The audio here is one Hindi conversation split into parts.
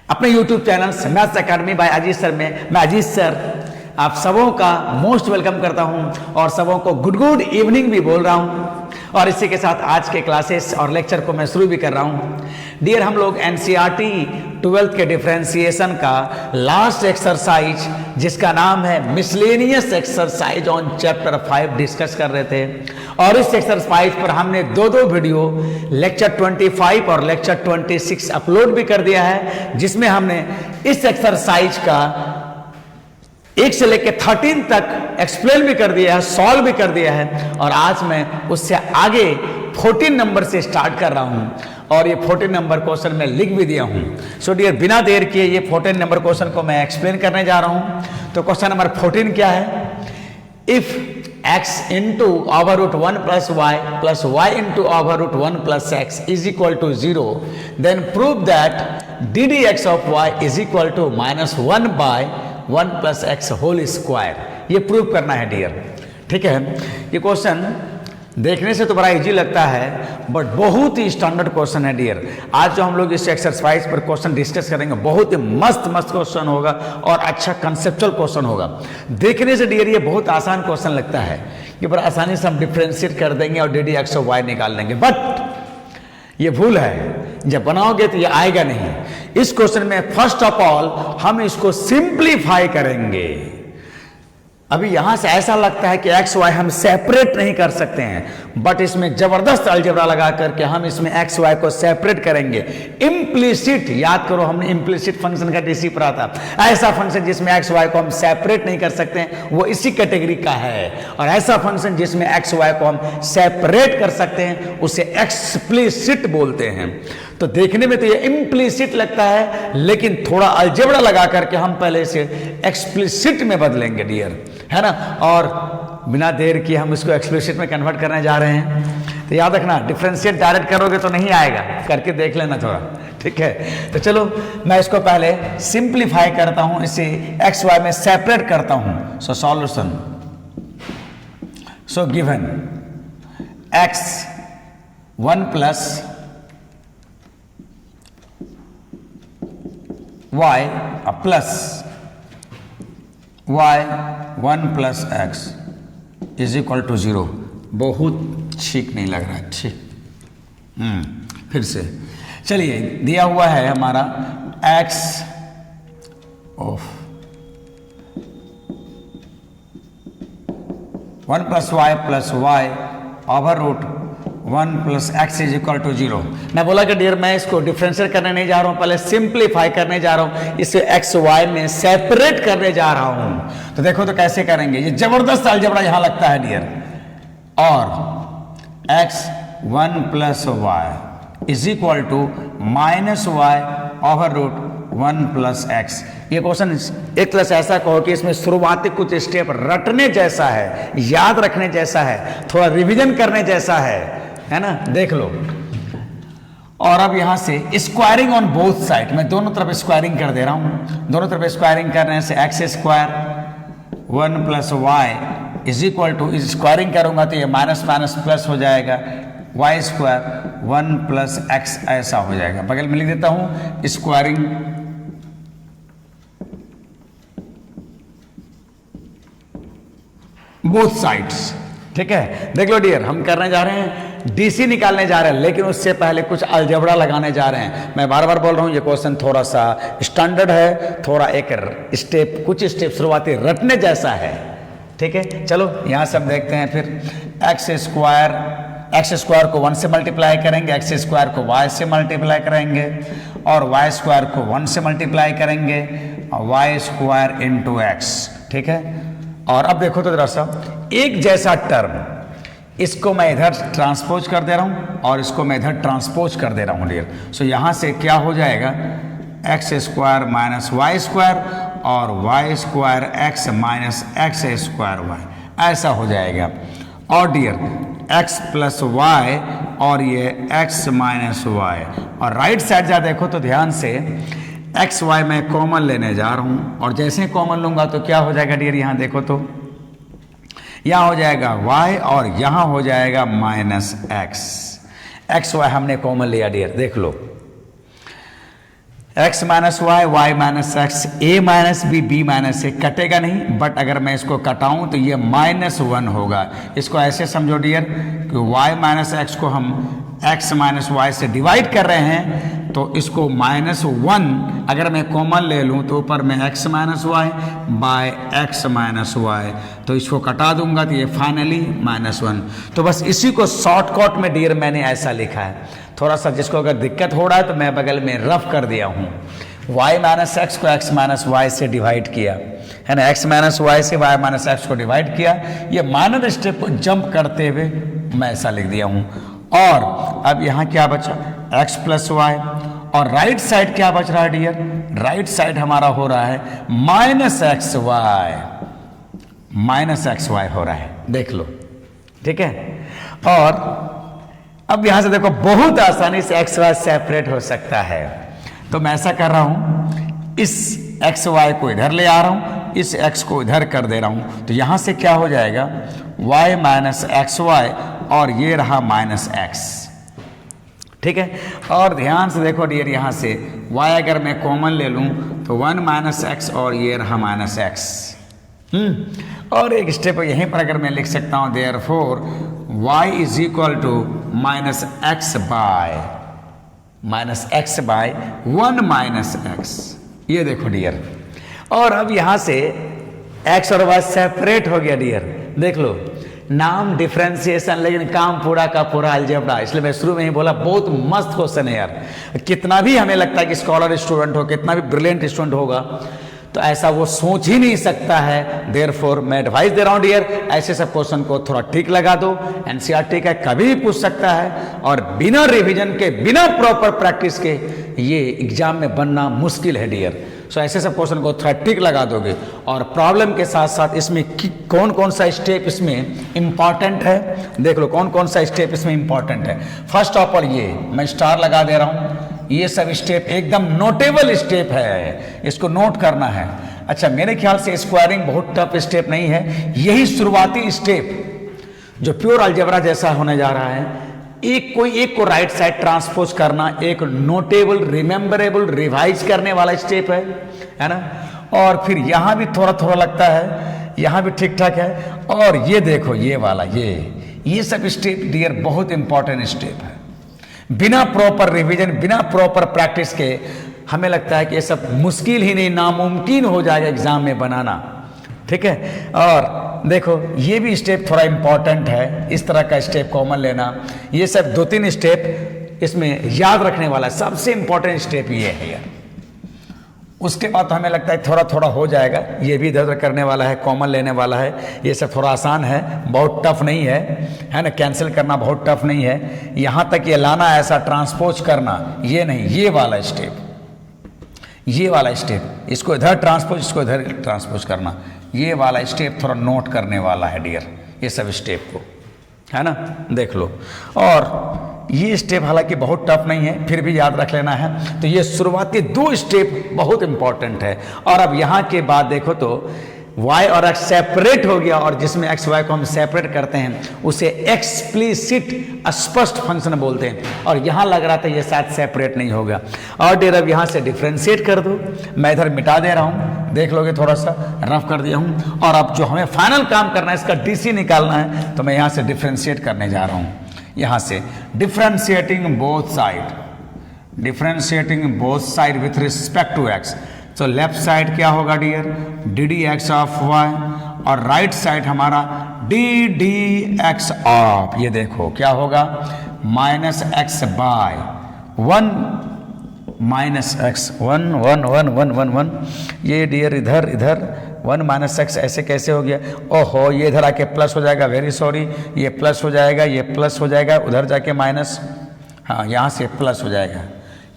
अपने YouTube channel maths academy by Ajit sir में मैं अजीत सर आप सबों का मोस्ट वेलकम करता हूं और सबों को गुड इवनिंग भी बोल रहा हूं। और इसी के साथ आज के क्लासेस और लेक्चर को मैं शुरू भी कर रहा हूं। डियर, हम लोग एनसीईआरटी 12th के डिफरेंशिएशन का लास्ट एक्सरसाइज जिसका नाम है miscellaneous exercise on chapter 5 discuss कर रहे थे। और इस एक्सरसाइज पर हमने दो वीडियो लेक्चर 25 और लेक्चर 26 अपलोड भी कर दिया है, जिसमें हमने इस एक्सरसाइज का 1 से लेकर 13 तक एक्सप्लेन भी कर दिया है, सॉल्व भी कर दिया है। और आज मैं उससे आगे 14 नंबर से स्टार्ट कर रहा हूं और ये 14 नंबर क्वेश्चन मैं लिख भी दिया हूं। सो डियर, बिना देर किए ये 14 नंबर क्वेश्चन को मैं एक्सप्लेन करने जा रहा हूं। तो क्वेश्चन नंबर 14 क्या है? If x into over root 1 plus y into over root 1 plus x is equal to 0, then prove that ddx of y is equal to minus 1 by 1 plus x whole square। ये प्रूव करना है डियर, ठीक है। ये क्वेश्चन देखने से तो बड़ा इजी लगता है, बट बहुत ही स्टैंडर्ड क्वेश्चन है डियर। आज जो हम लोग इस एक्सरसाइज पर क्वेश्चन डिस्कस करेंगे बहुत ही मस्त क्वेश्चन होगा और अच्छा कंसेप्चुअल क्वेश्चन होगा। देखने से डियर ये बहुत आसान क्वेश्चन लगता है कि बड़ा आसानी से हम डिफ्रेंशिएट कर देंगे और d d x of y निकाल लेंगे, बट ये भूल है। जब बनाओगे तो ये आएगा नहीं। इस क्वेश्चन में फर्स्ट ऑफ ऑल हम इसको सिंप्लीफाई करेंगे। अभी यहां से ऐसा लगता है कि एक्स वाई हम सेपरेट नहीं कर सकते हैं, बट इसमें जबरदस्त अलजेब्रा लगा करके हम इसमें एक्स वाई को सेपरेट करेंगे। इम्प्लिसिट, याद करो हमने इम्प्लिसिट फंक्शन का डीसी पढ़ा था। ऐसा फंक्शन जिसमें एक्स वाई को हम सेपरेट नहीं कर सकते हैं वो इसी कैटेगरी का है, और ऐसा फंक्शन जिसमें एक्स वाई को हम सेपरेट कर सकते हैं उसे एक्सप्लिसिट बोलते हैं। तो देखने में तो ये इम्प्लिसिट लगता है, लेकिन थोड़ा अलजेब्रा लगा करके हम पहले इसे एक्सप्लिसिट में बदलेंगे डियर, है ना। और बिना देर किए हम इसको एक्सप्लिसिट में कन्वर्ट करने जा रहे हैं। तो याद रखना, डिफरेंशिएट डायरेक्ट करोगे तो नहीं आएगा, करके देख लेना थोड़ा, ठीक है। तो चलो मैं इसको पहले सिंप्लीफाई करता हूं, इसे एक्स वाई में सेपरेट करता हूं। So solution, so given x 1 plus y plus y 1 plus x is equal to 0। बहुत ठीक नहीं लग रहा है, ठीक। फिर से चलिए, दिया हुआ है हमारा x of 1 plus y over root 1 plus x is equal to 0। मैं बोला कि डियर मैं इसको डिफरेंशिएट करने नहीं जा रहा हूं, पहले सिंप्लीफाई करने जा रहा हूं, इसे एक्स वाई में सेपरेट करने जा रहा हूं। तो देखो तो कैसे करेंगे, ये जबरदस्त अलजेब्रा यहां लगता है डियर। और x 1 plus y is equal to minus y over root 1 plus x. ये क्वेश्चन एक तरह से ऐसा कहो कि इसमें शुरुआती कुछ स्टेप रटने जैसा है, याद रखने जैसा है, थोड़ा रिवीजन करने जैसा है ना। देख लो। और अब यहां से स्क्वायरिंग ऑन बोथ साइड, मैं दोनों तरफ स्क्वायरिंग कर दे रहा हूं। दोनों तरफ स्क्वायरिंग करने से x square 1 plus y is equal to, squaring करूंगा तो ये माइनस माइनस प्लस हो जाएगा, वाई स्क्वायर 1 प्लस एक्स ऐसा हो जाएगा। बगल में लिख देता हूं स्क्वायरिंग बोथ साइड्स, ठीक है। देख लो डियर, हम करने जा रहे हैं डीसी निकालने जा रहे हैं, लेकिन उससे पहले कुछ अलजेब्रा लगाने जा रहे हैं। मैं बार बार बोल रहा हूं ये क्वेश्चन थोड़ा सा स्टैंडर्ड है, थोड़ा एक स्टेप, कुछ स्टेप शुरुआती रटने जैसा है, ठीक है। चलो यहां से हम देखते हैं फिर एक्स स्क्वायर को 1 से मल्टीप्लाई करेंगे, एक्स स्क्वायर को y से मल्टीप्लाई करेंगे, और y स्क्वायर को 1 से मल्टीप्लाई करेंगे, और y स्क्वायर इंटू एक्स, ठीक है। और अब देखो तो जरा सा एक जैसा टर्म, इसको मैं इधर ट्रांसपोज कर दे रहा हूं और इसको मैं इधर ट्रांसपोज कर दे रहा हूं डियर। सो यहां से क्या हो जाएगा, x square minus y square और y square x minus x square y, ऐसा हो जाएगा। और डियर एक्स प्लस वाई और ये एक्स माइनस वाई, और राइट साइड जा देखो तो ध्यान से एक्स वाई मैं कॉमन लेने जा रहा हूं, और जैसे कॉमन लूंगा तो क्या हो जाएगा डियर, यहां देखो तो यहां हो जाएगा y और यहां हो जाएगा माइनस एक्स। एक्स वाई हमने कॉमन लिया डियर, देख लो x minus y, y minus x, a minus b, b minus a, कटेगा नहीं, बट अगर मैं इसको कटाऊं तो ये -1 होगा। इसको ऐसे समझो डियर कि y माइनस एक्स को हम x माइनस वाई से डिवाइड कर रहे हैं, तो इसको -1 अगर मैं कॉमन ले लूं तो ऊपर में x minus y by x minus y, तो इसको कटा दूंगा तो ये फाइनली -1। तो बस इसी को शॉर्टकट में डियर मैंने ऐसा लिखा है। थोड़ा सा जिसको अगर दिक्कत हो रहा है तो मैं बगल में रफ कर दिया हूँ। y माइनस एक्स को x माइनस वाई से डिवाइड किया है ना, x माइनस वाई से y माइनस एक्स को डिवाइड किया, ये माइनर स्टेप को जंप करते हुए मैं ऐसा लिख दिया हूँ। और अब यहाँ क्या बचा, x प्लस वाई, और राइट साइड क्या बच रहा है डियर, राइट साइड हमारा हो रहा है माइनस एक्स वाई हो रहा है, देख लो, ठीक है। और अब यहां से देखो बहुत आसानी से एक्स वाई सेपरेट हो सकता है, तो मैं ऐसा कर रहा हूं, इस एक्स वाई को इधर ले आ रहा हूं, इस एक्स को इधर कर दे रहा हूं, तो यहां से क्या हो जाएगा y माइनस एक्स वाई, और ये रहा माइनस एक्स, ठीक है। और ध्यान से देखो डियर, यहां से y अगर मैं कॉमन ले लूं तो 1 माइनस एक्स, और ये रहा माइनस एक्स। और एक स्टेप यहीं पर अगर मैं लिख सकता हूं, therefore y is equal to minus x by 1 minus x, ये देखो डियर। और अब यहां से x और y सेपरेट हो गया डियर, देख लो, नाम डिफरेंशिएशन लेकिन काम पूरा का पूरा अलजेब्रा। इसलिए मैं शुरू में ही बोला बहुत मस्त क्वेश्चन है यार। कितना भी हमें लगता है कि स्कॉलर स्टूडेंट हो, कितना भी ब्रिलियंट स्टूडेंट होगा, तो ऐसा वो सोच ही नहीं सकता है। देयरफॉर मैं एडवाइस दे रहा हूं डियर, ऐसे सब क्वेश्चन को थोड़ा ठीक लगा दो। एनसीईआरटी का कभी भी पूछ सकता है, और बिना रिवीजन के, बिना प्रॉपर प्रैक्टिस के ये एग्जाम में बनना मुश्किल है डियर। सो ऐसे सब क्वेश्चन को थोड़ा ठीक लगा दोगे, और प्रॉब्लम के साथ साथ इसमें कौन कौन सा स्टेप इसमें इंपॉर्टेंट है, देख लो कौन कौन सा स्टेप इसमें इंपॉर्टेंट है। फर्स्ट ऑफ ऑल ये मैं स्टार लगा दे रहा हूं, ये सब स्टेप एकदम नोटेबल स्टेप है, इसको नोट करना है। अच्छा, मेरे ख्याल से स्क्वायरिंग बहुत टफ स्टेप नहीं है, यही शुरुआती स्टेप जो प्योर अलजेब्रा जैसा होने जा रहा है। एक को राइट साइड ट्रांसपोज करना एक नोटेबल, रिमेंबरेबल, रिवाइज करने वाला स्टेप है ना। और फिर यहां भी थोड़ा थोड़ा लगता है, यहां भी ठीक ठाक है। और ये देखो ये वाला, ये सब स्टेप डियर बहुत इंपॉर्टेंट स्टेप है। बिना प्रॉपर रिवीजन, बिना प्रॉपर प्रैक्टिस के हमें लगता है कि ये सब मुश्किल ही नहीं, नामुमकिन हो जाएगा एग्जाम में बनाना, ठीक है। और देखो ये भी स्टेप थोड़ा इंपॉर्टेंट है, इस तरह का स्टेप कॉमन लेना। ये सब 2-3 स्टेप इसमें याद रखने वाला, सबसे इंपॉर्टेंट स्टेप ये है यार। उसके बाद तो हमें लगता है थोड़ा थोड़ा हो जाएगा, ये भी इधर करने वाला है, कॉमन लेने वाला है। ये सब थोड़ा आसान है, बहुत टफ नहीं है ना। कैंसिल करना बहुत टफ नहीं है, यहाँ तक ये लाना, ऐसा ट्रांसपोज करना ये नहीं, ये वाला स्टेप, ये वाला स्टेप, इसको इधर ट्रांसपोज, इसको इधर ट्रांसपोज करना, ये वाला स्टेप थोड़ा नोट करने वाला है डियर, ये सब स्टेप को, है ना, देख लो। और ये स्टेप हालांकि बहुत टफ नहीं है, फिर भी याद रख लेना है। तो ये शुरुआती 2 स्टेप बहुत इंपॉर्टेंट है। और अब यहाँ के बाद देखो तो y और x सेपरेट हो गया, और जिसमें x y को हम सेपरेट करते हैं उसे एक्सप्लिसिट, स्पष्ट फंक्शन बोलते हैं। और यहाँ लग रहा था ये शायद सेपरेट नहीं होगा। और डियर अब यहाँ से डिफ्रेंशिएट कर दो, मैं इधर मिटा दे रहा हूँ, देख लोगे थोड़ा सा रफ कर दिया हूँ। और अब जो हमें फाइनल काम करना है, इसका डीसी निकालना है, तो मैं यहाँ से डिफ्रेंशिएट करने जा रहा हूँ। यहाँ से differentiating both side with respect to x। तो लेफ्ट साइड क्या होगा dear, d d x of y, और राइट साइड हमारा डी डी एक्स ऑफ, ये देखो क्या होगा, minus x by 1 minus x, 1 ये डियर इधर 1 माइनस एक्स ऐसे कैसे हो गया, ओहो ये इधर आके प्लस हो जाएगा, वेरी सॉरी, ये प्लस हो जाएगा, ये प्लस हो जाएगा, उधर जाके माइनस, हाँ यहाँ से प्लस हो जाएगा,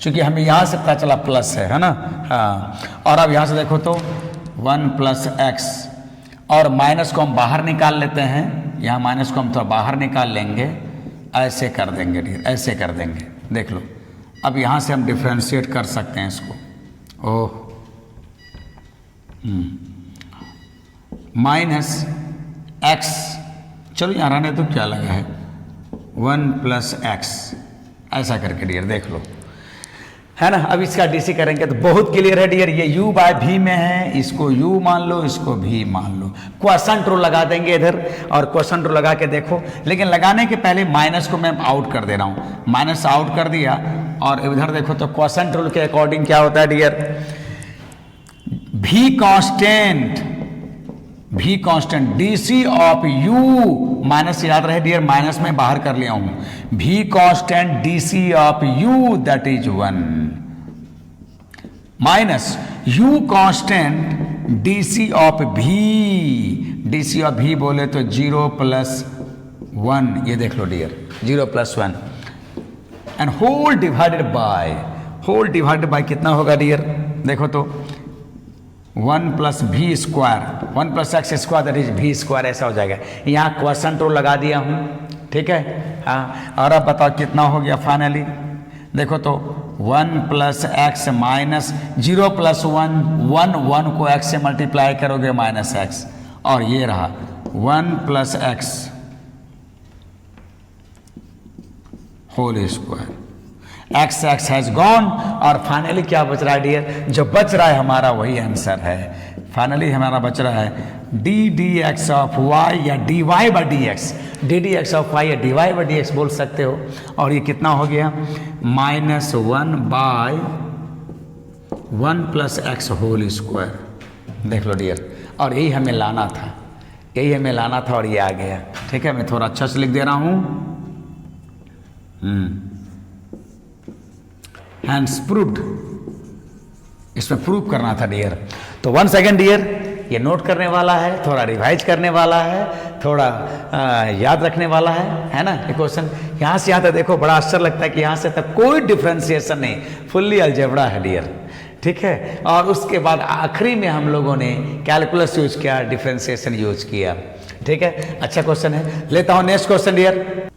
क्योंकि हमें यहाँ से पता चला प्लस है ना। हाँ, और अब यहाँ से देखो तो 1 प्लस एक्स, और माइनस को हम बाहर निकाल लेते हैं, यहाँ माइनस को हम थोड़ा बाहर निकाल लेंगे, ऐसे कर देंगे डियर, ऐसे कर देंगे, देख लो। अब यहाँ से हम डिफ्रेंशिएट कर सकते हैं इसको, ओह माइनस एक्स, चलो यहाँ रहने तो क्या लगा है, 1 प्लस एक्स, ऐसा करके डियर देख लो। है ना। अब इसका डीसी करेंगे तो बहुत क्लियर है डियर, ये u बाय v में है, इसको u मान लो, इसको v मान लो। क्वेश्चन रो लगा देंगे इधर, और क्वेश्चन रो लगा के देखो, लेकिन लगाने के पहले माइनस को मैं आउट कर दे रहा हूँ। माइनस आउट कर दिया, और इधर देखो तो क्वेश्चन रूल के अकॉर्डिंग क्या होता है dear, v constant DC of u, minus याद रहे डियर, माइनस में बाहर कर लिया हूं, v constant DC of u that is 1 minus u constant DC of v, DC of v बोले तो 0 प्लस 1, ये देख लो dear 0 plus 1 and whole divided by कितना होगा डियर, देखो तो 1 plus v square, 1 plus x square that is v square, ऐसा हो जाएगा। यहाँ क्वेश्चन तो लगा दिया हूँ, ठीक है। हाँ, और अब बताओ कितना हो गया फाइनली, देखो तो 1 प्लस एक्स माइनस 0 प्लस 1 को x से मल्टीप्लाई करोगे माइनस एक्स, और ये रहा 1 plus x whole square, x has gone, और फाइनली क्या बच रहा है डियर, जो बच रहा है हमारा वही आंसर है। फाइनली हमारा बच रहा है d d x of y या d y by d x, d d x of y या d y by d x बोल सकते हो। और ये कितना हो गया, -1 by 1 plus x whole square, देख लो डियर। और यही हमें लाना था, और ये आ गया, ठीक है। मैं थोड़ा अच्छा से लिख दे रहा हूँ, हैंड्स प्रूव्ड, इसमें प्रूव करना था डियर। तो वन सेकेंड डियर, ये नोट करने वाला है, थोड़ा रिवाइज करने वाला है, थोड़ा याद रखने वाला है ना। ये क्वेश्चन यहाँ से यहाँ तक देखो, बड़ा आश्चर्य लगता है कि यहाँ से तक कोई डिफ्रेंसिएशन नहीं, फुल्ली अलजेब्रा है डियर, ठीक है। और उसके बाद आखिरी में हम लोगों ने कैलकुलस यूज किया, डिफ्रेंसिएशन यूज किया, ठीक है। अच्छा क्वेश्चन है, लेता हूँ नेक्स्ट क्वेश्चन डियर।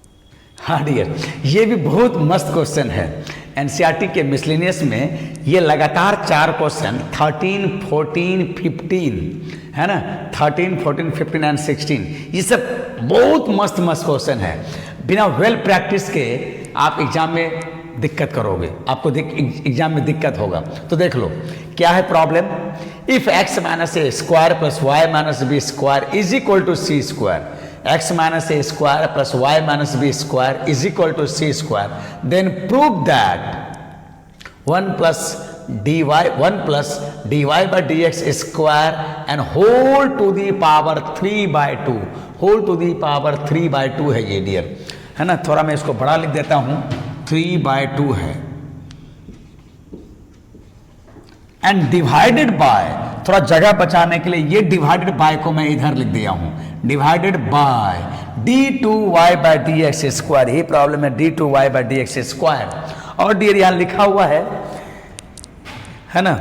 हाँ डियर, ये भी बहुत मस्त क्वेश्चन है। एनसीईआरटी के मिसलेनियस में ये लगातार 4 क्वेश्चन 13, 14, 15 है ना, 13, 14, 15 एंड 16, ये सब बहुत मस्त क्वेश्चन है। बिना वेल प्रैक्टिस के आप एग्जाम में दिक्कत करोगे, आपको एग्जाम में दिक्कत होगा। तो देख लो क्या है problem, if x minus a square plus y minus b square is equal to c square, x minus a square plus y minus b square is equal to c square, then prove that 1 plus dy by dx square and whole to the power 3/2, whole to the power 3/2 है ये डियर, है ना। थोड़ा मैं इसको बड़ा लिख देता हूं, 3/2 है, एंड डिवाइडेड बाय, थोड़ा जगह बचाने के लिए ये डिवाइडेड बाय को मैं इधर लिख दिया हूं, divided by d2y by d x square, ये प्रॉब्लम है d2y by d x square. और डियर यहां लिखा हुआ है ना,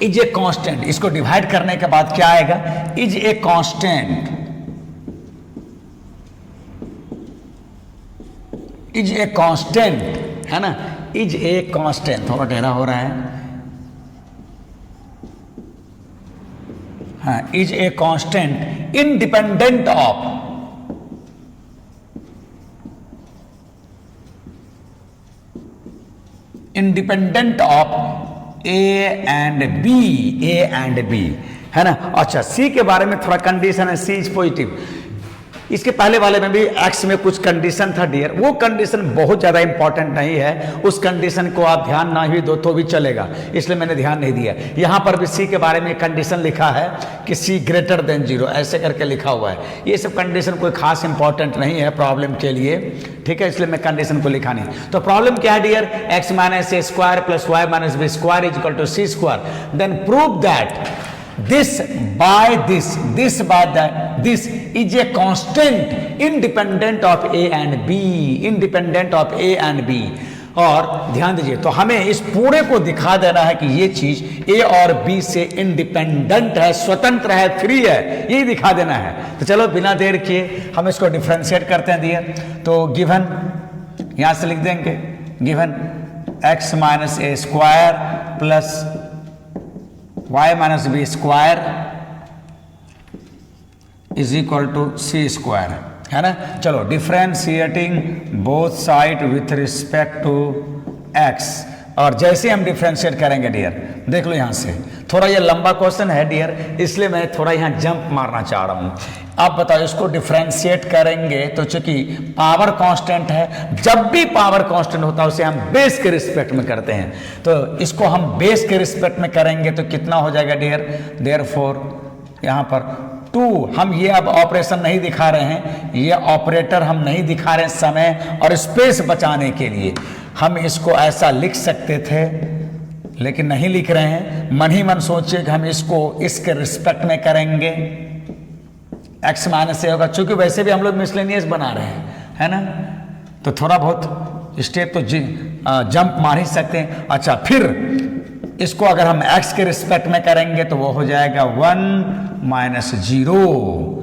इज ए कांस्टेंट, इसको डिवाइड करने के बाद क्या आएगा, is a constant, is a constant है ना, इज ए कांस्टेंट, थोड़ा टेढ़ा हो रहा है, हाँ, is a constant independent of, independent of a and b, है ना। अच्छा, सी के बारे में थोड़ा कंडीशन है, सी इज पॉजिटिव। इसके पहले वाले में भी एक्स में कुछ कंडीशन था डियर, वो कंडीशन बहुत ज़्यादा इंपॉर्टेंट नहीं है, उस कंडीशन को आप ध्यान ना ही दो तो भी चलेगा, इसलिए मैंने ध्यान नहीं दिया। यहाँ पर भी सी के बारे में कंडीशन लिखा है कि सी ग्रेटर देन 0, ऐसे करके लिखा हुआ है। ये सब कंडीशन कोई खास इंपॉर्टेंट नहीं है प्रॉब्लम के लिए, ठीक है, इसलिए मैं कंडीशन को लिखा नहीं। तो प्रॉब्लम क्या है dear, x minus a square plus y minus b square is equal to c square, then prove that this by this is a constant independent of a and b, independent of a and b। और ध्यान दीजिए, तो हमें इस पूरे को दिखा देना है कि ये चीज ए और बी से इंडिपेंडेंट है, स्वतंत्र है, फ्री है, यही दिखा देना है। तो चलो बिना देर किए हम इसको डिफ्रेंशिएट करते हैं डियर। तो गिवन यहां से लिख देंगे, given x minus a square plus y minus b square is equal to c square, है ना। चलो differentiating both side with respect to x, और जैसे हम डिफ्रेंशिएट करेंगे डियर, देख लो यहाँ से थोड़ा ये लंबा क्वेश्चन है डियर, इसलिए मैं थोड़ा यहाँ जंप मारना चाह रहा हूँ। आप बताओ इसको डिफ्रेंशिएट करेंगे तो चूंकि पावर कांस्टेंट है, जब भी पावर कांस्टेंट होता है उसे हम बेस के रिस्पेक्ट में करते हैं, तो इसको हम बेस के रिस्पेक्ट में करेंगे तो कितना हो जाएगा डियर, देयरफॉर यहाँ पर 2, हम ये अब ऑपरेशन नहीं दिखा रहे हैं, ये ऑपरेटर हम नहीं दिखा रहे हैं समय और स्पेस बचाने के लिए। हम इसको ऐसा लिख सकते थे लेकिन नहीं लिख रहे हैं, मन ही मन सोचिए कि हम इसको इसके रिस्पेक्ट में करेंगे, x माइनस ए होगा, चूंकि वैसे भी हम लोग मिसलेनियस बना रहे हैं, है ना, तो थोड़ा बहुत स्टेप तो जंप मार ही सकते हैं। अच्छा, फिर इसको अगर हम x के रिस्पेक्ट में करेंगे तो वो हो जाएगा 1 माइनस 0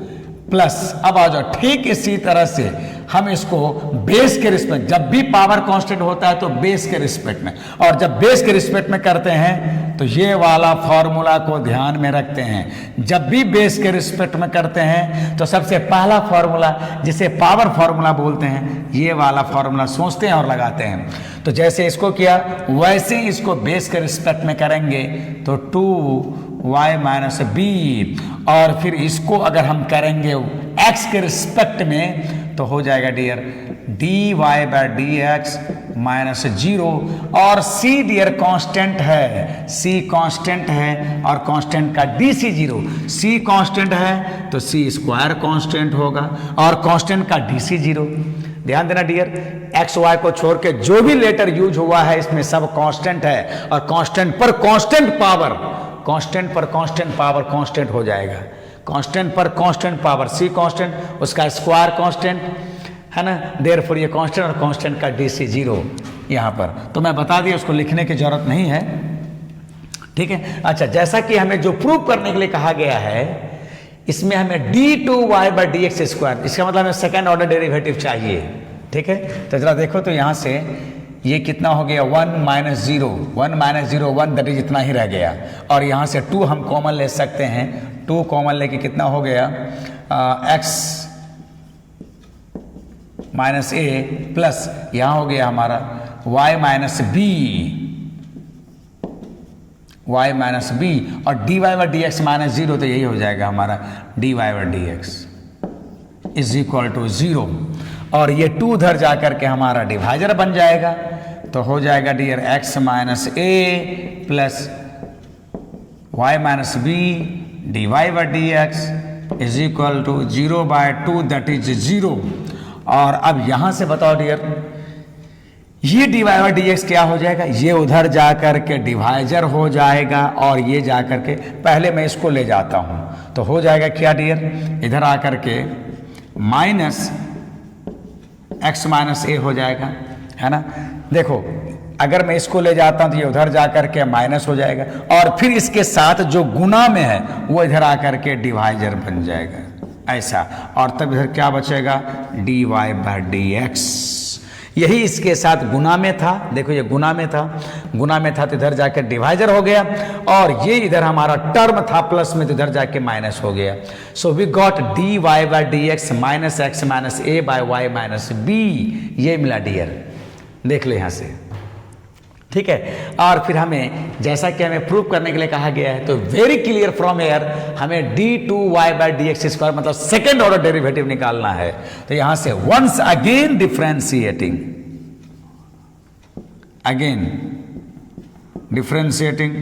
प्लस, अब आ जाओ ठीक इसी तरह से हम इसको बेस के रिस्पेक्ट, जब भी पावर कांस्टेंट होता है तो बेस के रिस्पेक्ट में, और जब बेस के रिस्पेक्ट में करते हैं तो ये वाला फॉर्मूला को ध्यान में रखते हैं। जब भी बेस के रिस्पेक्ट में करते हैं तो सबसे पहला फॉर्मूला जिसे पावर फॉर्मूला बोलते हैं, ये वाला फॉर्मूला सोचते हैं और लगाते हैं। तो जैसे इसको किया वैसे ही इसको बेस के रिस्पेक्ट में करेंगे तो 2y माइनस बी, और फिर इसको अगर हम करेंगे x के रिस्पेक्ट में तो हो जाएगा dear dy by d x minus 0, और c डियर कांस्टेंट है, c कांस्टेंट है और कांस्टेंट का dc 0, c कांस्टेंट है तो c स्क्वायर कांस्टेंट होगा और कांस्टेंट का dc 0। ध्यान देना डियर, एक्स वाई को छोड़ के जो भी लेटर यूज हुआ है इसमें सब कांस्टेंट है, और कांस्टेंट पर कांस्टेंट पावर, कांस्टेंट पर कांस्टेंट पावर कांस्टेंट हो जाएगा, कांस्टेंट पर कांस्टेंट पावर c कांस्टेंट, उसका स्क्वायर कांस्टेंट, है ना, देयरफॉर ये कांस्टेंट और कांस्टेंट का dc 0 यहाँ पर, तो मैं बता दिया, उसको लिखने की जरूरत नहीं है, ठीक है। अच्छा, जैसा कि हमें जो प्रूव करने के लिए कहा गया है, इसमें हमें d2y by d x square, इसका मतलब हमें सेकेंड ऑर्डर डेरिवेटिव चाहिए, ठीक है। तो जरा देखो तो यहाँ से ये कितना हो गया 1 माइनस 0, 1 माइनस 0 1, दैट इज इतना ही रह गया, और यहाँ से 2 हम कॉमन ले सकते हैं, 2 कॉमन लेके कितना हो गया x माइनस ए प्लस यहाँ हो गया हमारा y minus b, y minus b, और dy by d x minus 0, तो यही हो जाएगा हमारा dy by d x is equal to 0, और ये 2 उधर जाकर के हमारा डिवाइजर बन जाएगा, तो हो जाएगा dear x minus a plus y minus b dy by d x is equal to 0 by 2, that is 0। और अब यहां से बताओ डियर, ये dy बाई डी एक्स क्या हो जाएगा, ये उधर जाकर के डिवाइजर हो जाएगा, और ये जाकर के, पहले मैं इसको ले जाता हूं तो हो जाएगा क्या डियर, इधर आकर के माइनस x माइनस ए हो जाएगा, है ना। देखो अगर मैं इसको ले जाता हूं तो ये उधर जाकर के माइनस हो जाएगा, और फिर इसके साथ जो गुना में है वो इधर आकर के डिवाइजर बन जाएगा ऐसा, और तब इधर क्या बचेगा dy बाई डी एक्स, यही इसके साथ गुना में था, देखो ये गुना में था, गुना में था तो इधर जाकर डिवाइजर हो गया, और ये इधर हमारा टर्म था प्लस में तो इधर जाके माइनस हो गया। So we got dy by d x minus x minus a by y minus b, ये मिला डियर, देख ले यहाँ से, ठीक है। और फिर हमें जैसा कि हमें प्रूव करने के लिए कहा गया है, तो वेरी क्लियर फ्रॉम एयर हमें d2y by d x square मतलब सेकेंड ऑर्डर डेरिवेटिव निकालना है, तो यहां से once again differentiating, again differentiating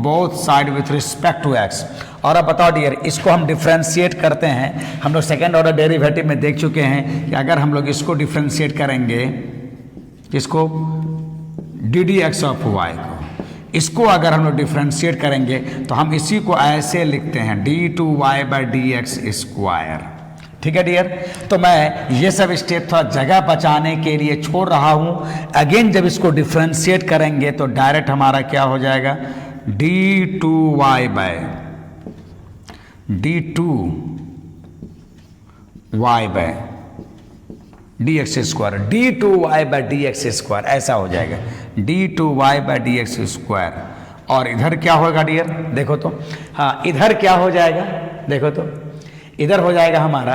both side with respect to x। और अब बताओ डियर, इसको हम डिफ्रेंशिएट करते हैं, हम लोग सेकेंड ऑर्डर डेरिवेटिव में देख चुके हैं कि अगर हम लोग इसको डिफ्रेंशिएट करेंगे, इसको d d x of y को, इसको अगर हम लोग डिफ्रेंशिएट करेंगे तो हम इसी को ऐसे लिखते हैं d2y by d x square, ठीक है डियर। तो मैं ये सब स्टेप थोड़ा जगह बचाने के लिए छोड़ रहा हूं, अगेन जब इसको डिफ्रेंशिएट करेंगे तो डायरेक्ट हमारा क्या हो जाएगा d2y by d2y by d x square, d2y by d x square ऐसा हो जाएगा d2y by d x square. और इधर क्या होगा डियर, देखो तो, हाँ इधर क्या हो जाएगा, देखो तो इधर हो जाएगा हमारा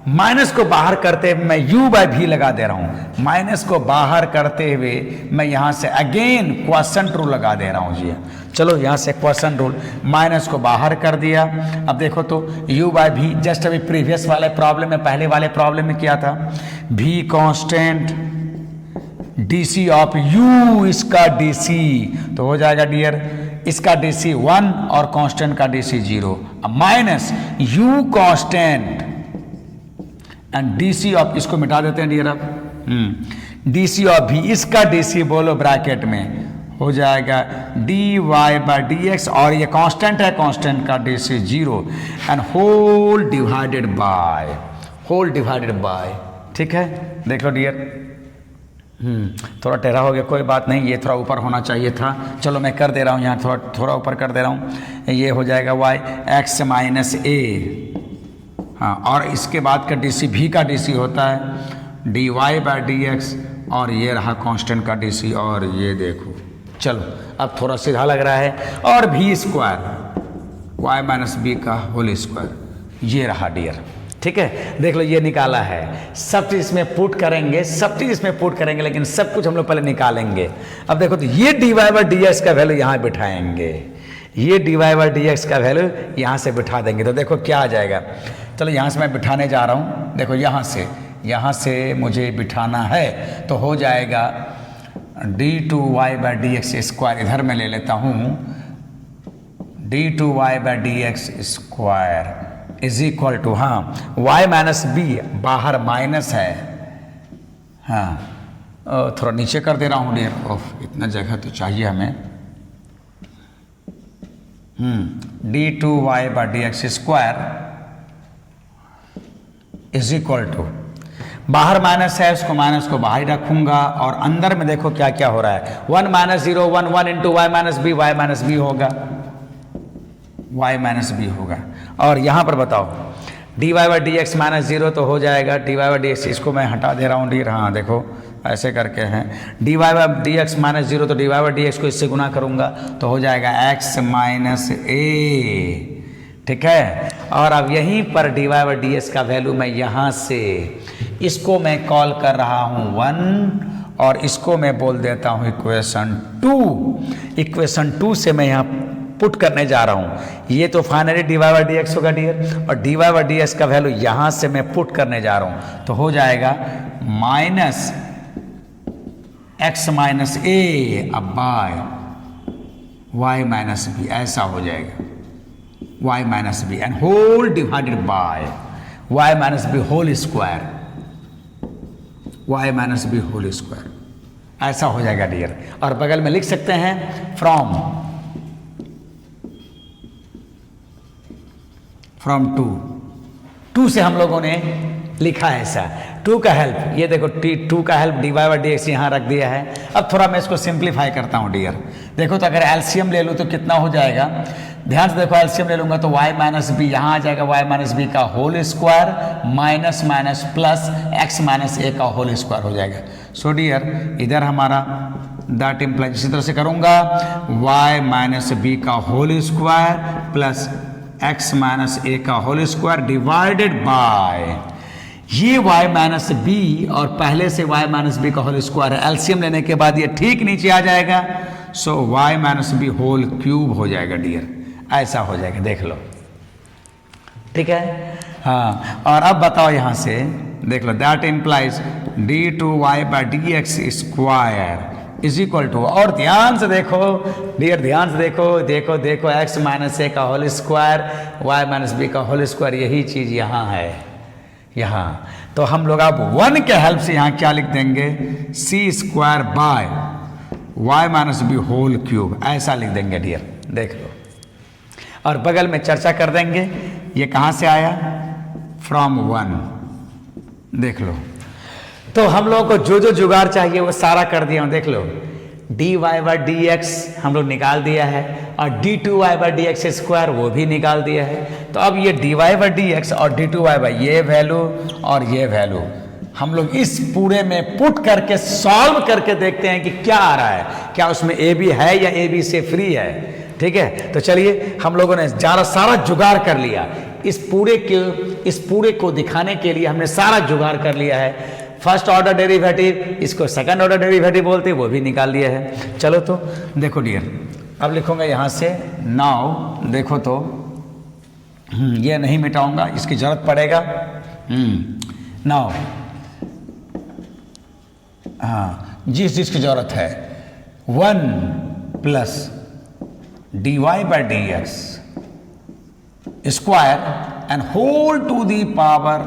माइनस को बाहर करते हुए मैं u बाय v लगा दे रहा हूं। माइनस को बाहर करते हुए मैं यहां से अगेन क्वोशंट रूल लगा दे रहा हूं जी। चलो यहां से क्वोशंट रूल, माइनस को बाहर कर दिया। अब देखो तो u बाय v, जस्ट अभी प्रीवियस वाले प्रॉब्लम में, पहले वाले प्रॉब्लम में क्या था, v constant dc of u, इसका dc तो हो जाएगा डियर, इसका dc 1 और कांस्टेंट का dc 0। अब minus u constant and DC of, इसको मिटा देते हैं डियर अब, डीसी ऑफ भी, इसका डीसी बोलो ब्रैकेट में हो जाएगा d y by d x, और ये कांस्टेंट है, कांस्टेंट का DC 0 and whole divided by, ठीक है। देख लो डियर, थोड़ा टेढ़ा हो गया, कोई बात नहीं, ये थोड़ा ऊपर होना चाहिए था। चलो मैं कर दे रहा हूँ यहाँ, थोड़ा ऊपर कर दे रहा हूँ। ये हो जाएगा वाई एक्स माइनस ए, हाँ, और इसके बाद का डीसी भी का डीसी होता है d y by d x, और ये रहा कांस्टेंट का डीसी, और ये देखो। चलो अब थोड़ा सीधा लग रहा है, और भी स्क्वायर वाई माइनस बी का होल स्क्वायर, ये रहा डियर, ठीक है। देख लो ये निकाला है, सब चीज़ इसमें पुट करेंगे, सब चीज़ इसमें पुट करेंगे, लेकिन सब कुछ हम लोग पहले निकालेंगे। अब देखो तो ये d y by d x का वैल्यू यहाँ बिठाएंगे, ये d y by d x का वैल्यू यहाँ से बिठा देंगे, तो देखो क्या आ जाएगा। चलो यहाँ से मैं बिठाने जा रहा हूँ, देखो यहाँ से मुझे बिठाना है, तो हो जाएगा d two y by d x square, इधर मैं ले लेता हूँ, d two y by d x square is equal to, हाँ, वाई माइनस बी, बाहर माइनस है, हाँ, थोड़ा नीचे कर दे रहा हूँ डियर, ओफ इतना जगह तो चाहिए हमें, d two y by d x square is equal to, बाहर माइनस है, उसको माइनस को बाहर रखूंगा, और अंदर में देखो क्या क्या हो रहा है, 1 minus 0 1 1 into y minus b, y minus b होगा, वाई माइनस बी होगा। और यहाँ पर बताओ d y by d x minus 0 तो हो जाएगा d y by d x, इसको मैं हटा दे रहा हूँ डी, हाँ देखो ऐसे करके हैं, d y by d x minus 0, तो d y by d x को इससे गुना करूँगा तो हो जाएगा एक्स माइनस ए, ठीक है। और अब यहीं पर d y by d x का वैल्यू मैं यहाँ से, इसको मैं कॉल कर रहा हूँ 1, और इसको मैं बोल देता हूँ इक्वेशन 2। इक्वेशन 2 से मैं यहाँ पुट करने जा रहा हूँ, ये तो finally d y by d x होगा डियर, और d y by d x का वैल्यू यहाँ से मैं पुट करने जा रहा हूँ, तो हो जाएगा माइनस एक्स माइनस ए अब बाय वाई माइनस बी, ऐसा हो जाएगा y minus b and whole divided by y minus b whole square, y minus b whole square, ऐसा हो जाएगा डियर। और बगल में लिख सकते हैं फ्रॉम टू से हम लोगों ने लिखा है ऐसा, 2 का हेल्प, ये देखो 2 का help d y by d x यहाँ रख दिया है। अब थोड़ा मैं इसको सिंप्लीफाई करता हूँ डियर, देखो तो अगर एलसीएम ले लूँ तो कितना हो जाएगा, ध्यान से देखो, एलसीएम ले लूंगा तो y माइनस बी यहाँ आ जाएगा, y माइनस बी का whole square minus minus plus x minus a का होल स्क्वायर हो जाएगा। सो डियर इधर हमारा दैट इम्प्लाइज, इसी तरह से करूंगा y माइनस बी का whole square plus x minus a का होल स्क्वायर डिवाइडेड बाय ये y माइनस बी, और पहले से y माइनस बी का होल स्क्वायर है, एलसीएम लेने के बाद ये ठीक नीचे आ जाएगा, so y minus b whole cube हो जाएगा डियर, ऐसा हो जाएगा, देख लो, ठीक है। हाँ, और अब बताओ यहाँ से देख लो, that implies d two y by d x square is equal to, और ध्यान से देखो डियर, ध्यान से देखो एक्स माइनस ए का whole square y minus b का होल स्क्वायर, यही चीज यहाँ है, यहाँ तो हम लोग अब 1 के हेल्प से यहाँ क्या लिख देंगे, c square by y minus b whole cube, ऐसा लिख देंगे डियर, देख लो। और बगल में चर्चा कर देंगे, ये कहाँ से आया, फ्रॉम 1, देख लो। तो हम लोगों को जो जो जुगाड़ चाहिए वो सारा कर दिया हूँ, देख लो, d y by d x हम लोग निकाल दिया है, और d two y by d x square वो भी निकाल दिया है। तो अब ये d y by d x और डी टू वाई बाई ये वैल्यू और ये वैल्यू हम लोग इस पूरे में पुट करके सॉल्व करके देखते हैं कि क्या आ रहा है, क्या उसमें ए बी है या ए बी से फ्री है, ठीक है। तो चलिए हम लोगों ने सारा जुगाड़ कर लिया, इस पूरे को दिखाने के लिए हमने सारा जुगाड़ कर लिया है। फर्स्ट ऑर्डर डेरिवेटिव, इसको सेकंड ऑर्डर डेरिवेटिव बोलते हैं, वो भी निकाल लिया है। चलो तो देखो डियर, अब लिखूंगा यहाँ से नाउ, देखो तो ये नहीं मिटाऊंगा, इसकी जरूरत पड़ेगा। नाउ हाँ, जिस चीज की जरूरत है 1 plus dy by d x square and whole to the power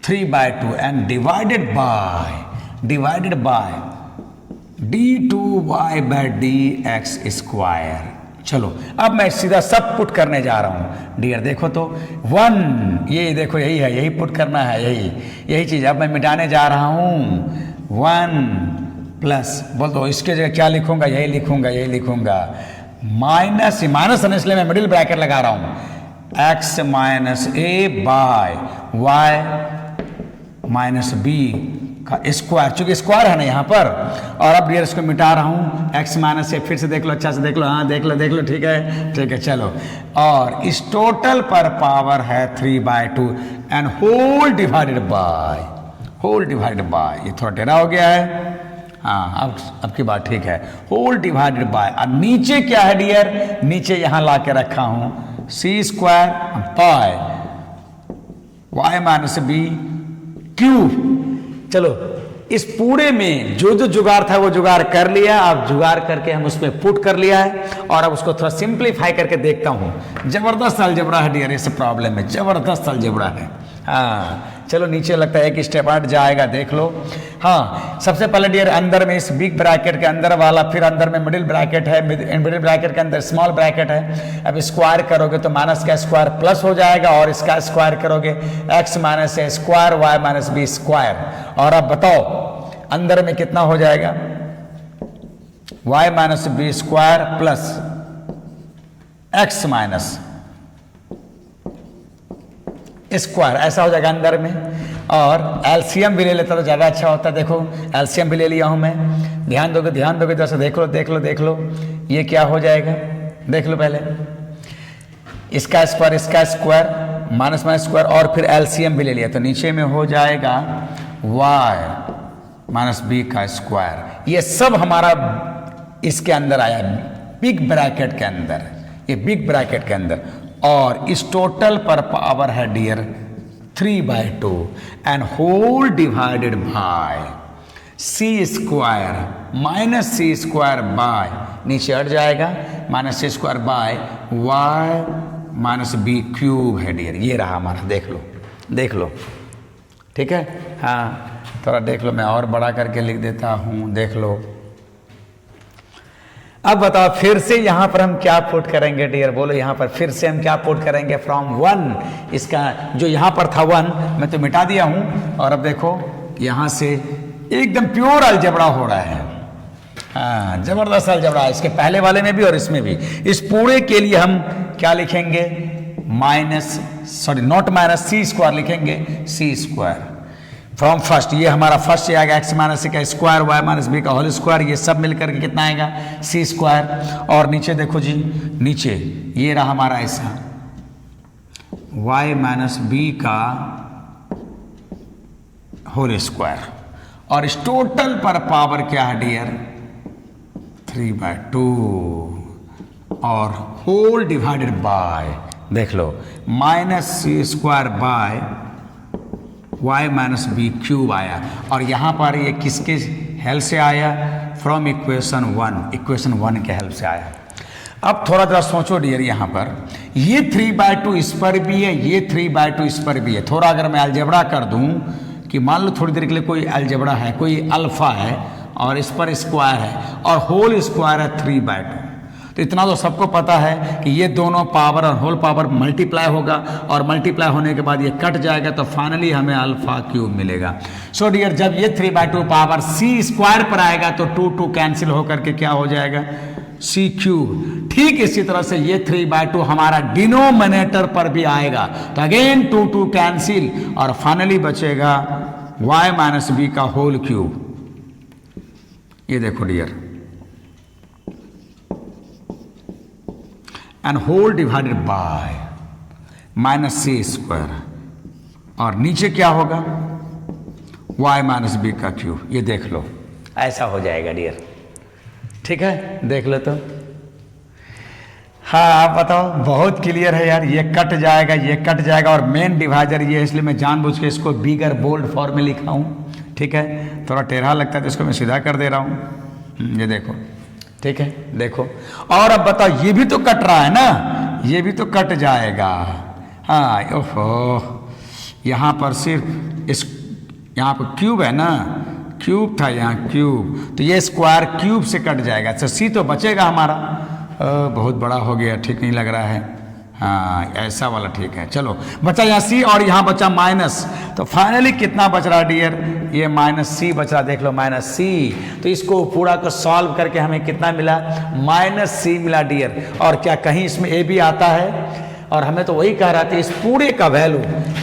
3/2 and divided by d2y by d x square. चलो अब मैं सीधा सब पुट करने जा रहा हूं डियर, देखो तो 1, ये देखो यही है, यही पुट करना है, यही चीज अब मैं मिटाने जा रहा हूं। 1 प्लस बोल दो, इसके जगह क्या लिखूंगा, यही लिखूंगा माइनस इसलिए मैं मिडिल ब्रैकेट लगा रहा हूं, x माइनस ए बाय y माइनस बी का स्क्वायर, चूंकि स्क्वायर है ना यहाँ पर। और अब डियर इसको मिटा रहा हूँ, x माइनस से, फिर से देख लो, अच्छा से देख लो, हाँ देख लो, ठीक है चलो। और इस टोटल पर पावर है 3/2 एंड होल डिवाइडेड बाय, ये थोड़ा टेढ़ा हो गया है, हाँ अब की बात ठीक है, होल डिवाइडेड बाय। अब नीचे क्या है डियर, नीचे यहाँ ला के रखा हूँ c square by y minus b cube. चलो इस पूरे में जो जुगाड़ था वो जुगाड़ कर लिया, अब जुगाड़ करके हम उसमें पुट कर लिया है और अब उसको थोड़ा सिंप्लीफाई करके देखता हूं। जबरदस्त अलजेब्रा है डियर, इस प्रॉब्लम में जबरदस्त अलजेब्रा है। हाँ चलो नीचे लगता है एक स्टेप हट जाएगा, देख लो। हाँ सबसे पहले डियर अंदर में इस बिग ब्रैकेट के अंदर वाला, फिर अंदर में मिडिल ब्रैकेट है, मिडिल ब्रैकेट के अंदर स्मॉल ब्रैकेट है। अब स्क्वायर करोगे तो माइनस का स्क्वायर प्लस हो जाएगा और इसका स्क्वायर करोगे x minus a square y minus b square. और अब बताओ अंदर में कितना हो जाएगा, y minus b square plus x minus square, ऐसा हो जाएगा अंदर में। और एलसीएम भी ले लेता तो ज़्यादा अच्छा होता, देखो एलसीएम भी ले लिया हूं मैं, ध्यान दोगे तो देख लो ये क्या हो जाएगा, देख लो पहले इसका स्क्वायर माइनस स्क्वायर और फिर एलसीएम भी ले लिया तो नीचे में हो जाएगा y माइनस बी का स्क्वायर। ये सब हमारा इसके अंदर आया, बिग ब्रैकेट के अंदर, ये बिग ब्रैकेट के अंदर। और इस टोटल पर पावर है dear 3/2 and whole divided by c square minus c square by, नीचे हट जाएगा minus c square by y minus b cube है डियर। ये रहा हमारा, देख लो ठीक है। हाँ थोड़ा देख लो, मैं और बड़ा करके लिख देता हूं, देख लो। अब बताओ फिर से यहां पर हम क्या पुट करेंगे डियर, बोलो यहां पर फिर से हम क्या पुट करेंगे फ्रॉम 1, इसका जो यहां पर था 1 मैं तो मिटा दिया हूं। और अब देखो यहां से एकदम प्योर अलजेब्रा हो रहा है, हाँ जबरदस्त अलजेब्रा है, इसके पहले वाले में भी और इसमें भी। इस पूरे के लिए हम क्या लिखेंगे, नॉट माइनस c स्क्वायर लिखेंगे, c स्क्वायर फ्रॉम फर्स्ट, ये हमारा फर्स्ट आएगा x माइनस सी का स्क्वायर y माइनस बी का होल स्क्वायर, ये सब मिलकर के कितना आएगा c स्क्वायर। और नीचे देखो जी, नीचे ये रहा हमारा ऐसा y माइनस बी का होल स्क्वायर। और इस टोटल पर पावर क्या है डियर 3/2 और होल डिवाइडेड बाय, देख लो minus c square by y minus b cube आया। और यहाँ पर ये किसके हेल्प से आया, फ्रॉम इक्वेशन 1 के हेल्प से आया। अब थोड़ा जरा सोचो डियर, यहाँ पर ये 3/2 इस पर भी है, ये 3/2 इस पर भी है। थोड़ा अगर मैं अलजेब्रा कर दूं कि मान लो थोड़ी देर के लिए कोई अलजेब्रा है, कोई अल्फा है और इस पर स्क्वायर है और होल स्क्वायर है 3/2, तो इतना तो सबको पता है कि ये दोनों पावर और होल पावर मल्टीप्लाई होगा और मल्टीप्लाई होने के बाद ये कट जाएगा तो फाइनली हमें अल्फा क्यूब मिलेगा। सो डियर जब ये 3/2 पावर c स्क्वायर पर आएगा तो 2 कैंसिल होकर के क्या हो जाएगा c क्यूब। ठीक इसी तरह से ये 3/2 हमारा डिनोमिनेटर पर भी आएगा तो अगेन 2 कैंसिल और फाइनली बचेगा y माइनस बी का होल क्यूब। ये देखो dear and whole divided by minus c square, और नीचे क्या होगा, y माइनस बी का क्यूब। ये देख लो, ऐसा हो जाएगा डियर। ठीक है, देख लो तो। हाँ आप बताओ, बहुत क्लियर है यार। ये कट जाएगा, ये कट जाएगा, और मेन डिवाइजर ये है, इसलिए मैं जानबूझ के इसको बिगर बोल्ड फॉर्म में लिखा हूँ। ठीक है, थोड़ा टेढ़ा लगता है तो इसको मैं सीधा कर दे रहा हूँ। ये देखो, ठीक है, देखो। और अब बताओ, ये भी तो कट रहा है ना, ये भी तो कट जाएगा। हाँ, ओहो, यहाँ पर सिर्फ इस, यहाँ पर क्यूब है ना, क्यूब था यहाँ, क्यूब, तो ये स्क्वायर क्यूब से कट जाएगा। अच्छा, सी तो बचेगा हमारा। बहुत बड़ा हो गया, ठीक नहीं लग रहा है। हाँ, ऐसा वाला ठीक है। चलो, बचा यहाँ सी और यहाँ बचा माइनस, तो फाइनली कितना बच रहा डियर, ये माइनस सी बच रहा। देख लो, माइनस सी। तो इसको पूरा को सॉल्व करके हमें कितना मिला, माइनस सी मिला डियर। और क्या कहीं इसमें ए भी आता है, और हमें तो वही कह रहा था, इस पूरे का वैल्यू,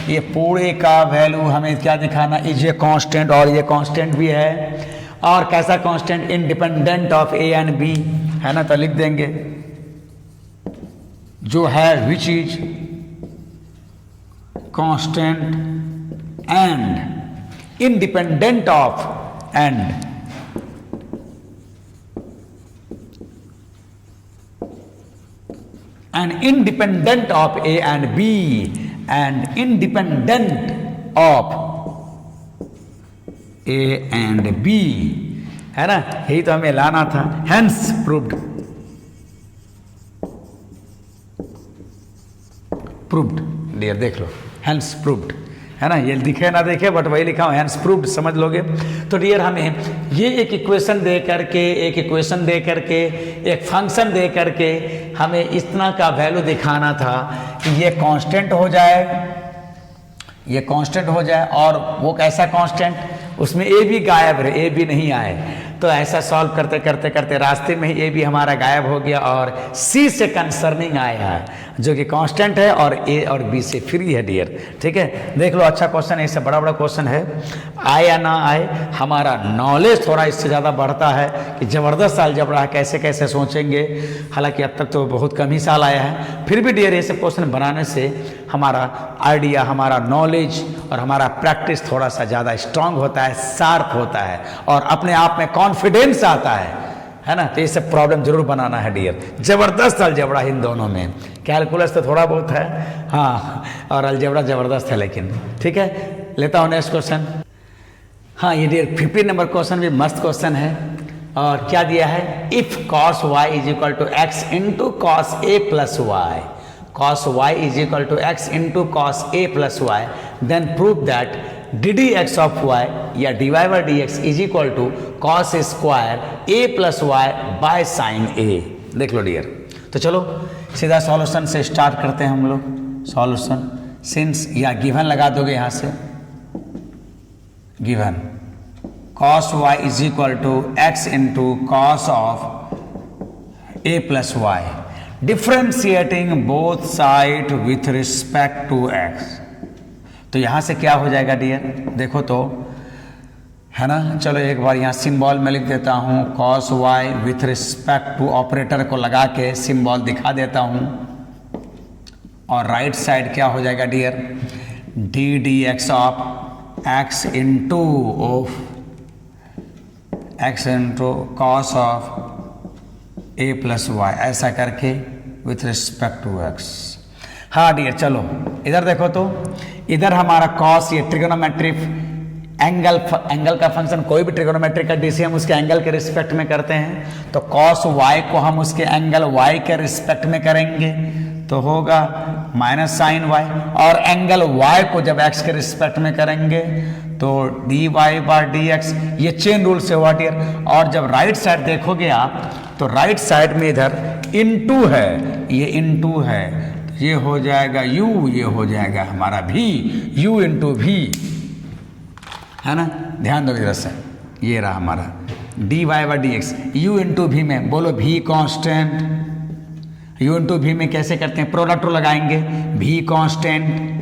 ये पूरे का वैल्यू हमें क्या दिखाना, इज ये कांस्टेंट, और ये कांस्टेंट भी है। और कैसा constant, independent of a and b, है ना। तो लिख देंगे जो है which is constant and independent of and independent of A and B and independent of A and B, है ना। यही तो हमें लाना था। Hence proved, डियर देख लो, hence proved, है ना। ये दिखे ना देखे बट वही लिखा हूँ, हैंस प्रूव्ड, समझ लोगे। तो डियर हमें ये एक इक्वेशन दे करके, एक फंक्शन दे करके हमें इतना का वैल्यू दिखाना था कि ये कांस्टेंट हो जाए, ये कांस्टेंट हो जाए। और वो कैसा कांस्टेंट, उसमें ए भी गायब रहे, ए भी नहीं आए। तो ऐसा सॉल्व करते करते करते रास्ते में ही ए भी हमारा गायब हो गया, और सी से कंसर्निंग आया है जो कि कांस्टेंट है, और ए और बी से फ्री है डियर। ठीक है, देख लो, अच्छा क्वेश्चन है, इससे बड़ा बड़ा क्वेश्चन है। आए या ना आए, हमारा नॉलेज थोड़ा इससे ज़्यादा बढ़ता है कि ज़बरदस्त अलजेब्रा है, कैसे कैसे सोचेंगे। हालांकि अब तक तो बहुत कम ही साल आया है, फिर भी डियर ये सब क्वेश्चन बनाने से हमारा आइडिया, हमारा नॉलेज और हमारा प्रैक्टिस थोड़ा सा ज़्यादा स्ट्रांग होता है, शार्प होता है, और अपने आप में कॉन्फिडेंस आता है ना। तो ये सब प्रॉब्लम जरूर बनाना है डियर। जबरदस्त अलजेब्रा इन दोनों में, कैलकुलस तो थोड़ा बहुत है, हाँ, और अलजेब्रा जबरदस्त है। लेकिन ठीक है, लेता हूँ नेक्स्ट क्वेश्चन। हाँ, ये डियर 50 नंबर क्वेश्चन भी मस्त क्वेश्चन है। और क्या दिया है, if cos y is equal to x into cos a plus y, cos y is equal to x into cos a plus y, then prove that d d x of y या d y by d x is equal to cos square a plus y by sine a. देख लो डियर, तो चलो सीधा सॉल्यूशन से स्टार्ट करते हैं हम लोग। सॉल्यूशन सिंस या गिवन लगा दोगे यहाँ से, given cos y is equal to x into cos of a plus y, differentiating both side with respect to x. तो यहाँ से क्या हो जाएगा डियर, देखो तो, है ना। चलो एक बार यहाँ सिंबल में लिख देता हूँ, cos y with respect to operator को लगा के सिंबल दिखा देता हूँ। और राइट साइड क्या हो जाएगा dear, d d x of x into of x into cos of a plus y, ऐसा करके विथ रिस्पेक्ट टू एक्स। हाँ डियर, चलो इधर देखो तो, इधर हमारा कॉस, ये ट्रिगोनोमेट्रिक एंगल का फंक्शन, कोई भी ट्रिगोनोमेट्रिक का डीसी हम उसके एंगल के रिस्पेक्ट में करते हैं। तो कॉस वाई को हम उसके एंगल वाई के रिस्पेक्ट में करेंगे तो होगा माइनस साइन वाई, और एंगल वाई को जब एक्स के रिस्पेक्ट में करेंगे तो डी वाई बार डी एक्स, ये चेन रूल से हुआ डियर। और जब राइट साइड देखोगे आप तो राइट साइड में इधर इनटू है, ये इनटू है, तो ये हो जाएगा u, ये हो जाएगा हमारा v, u इंटू v, है ना। ध्यान दो इधर से, ये रहा हमारा d y by d x, u into v में बोलो v constant, u into v में कैसे करते हैं, प्रोडक्ट लगाएंगे, v constant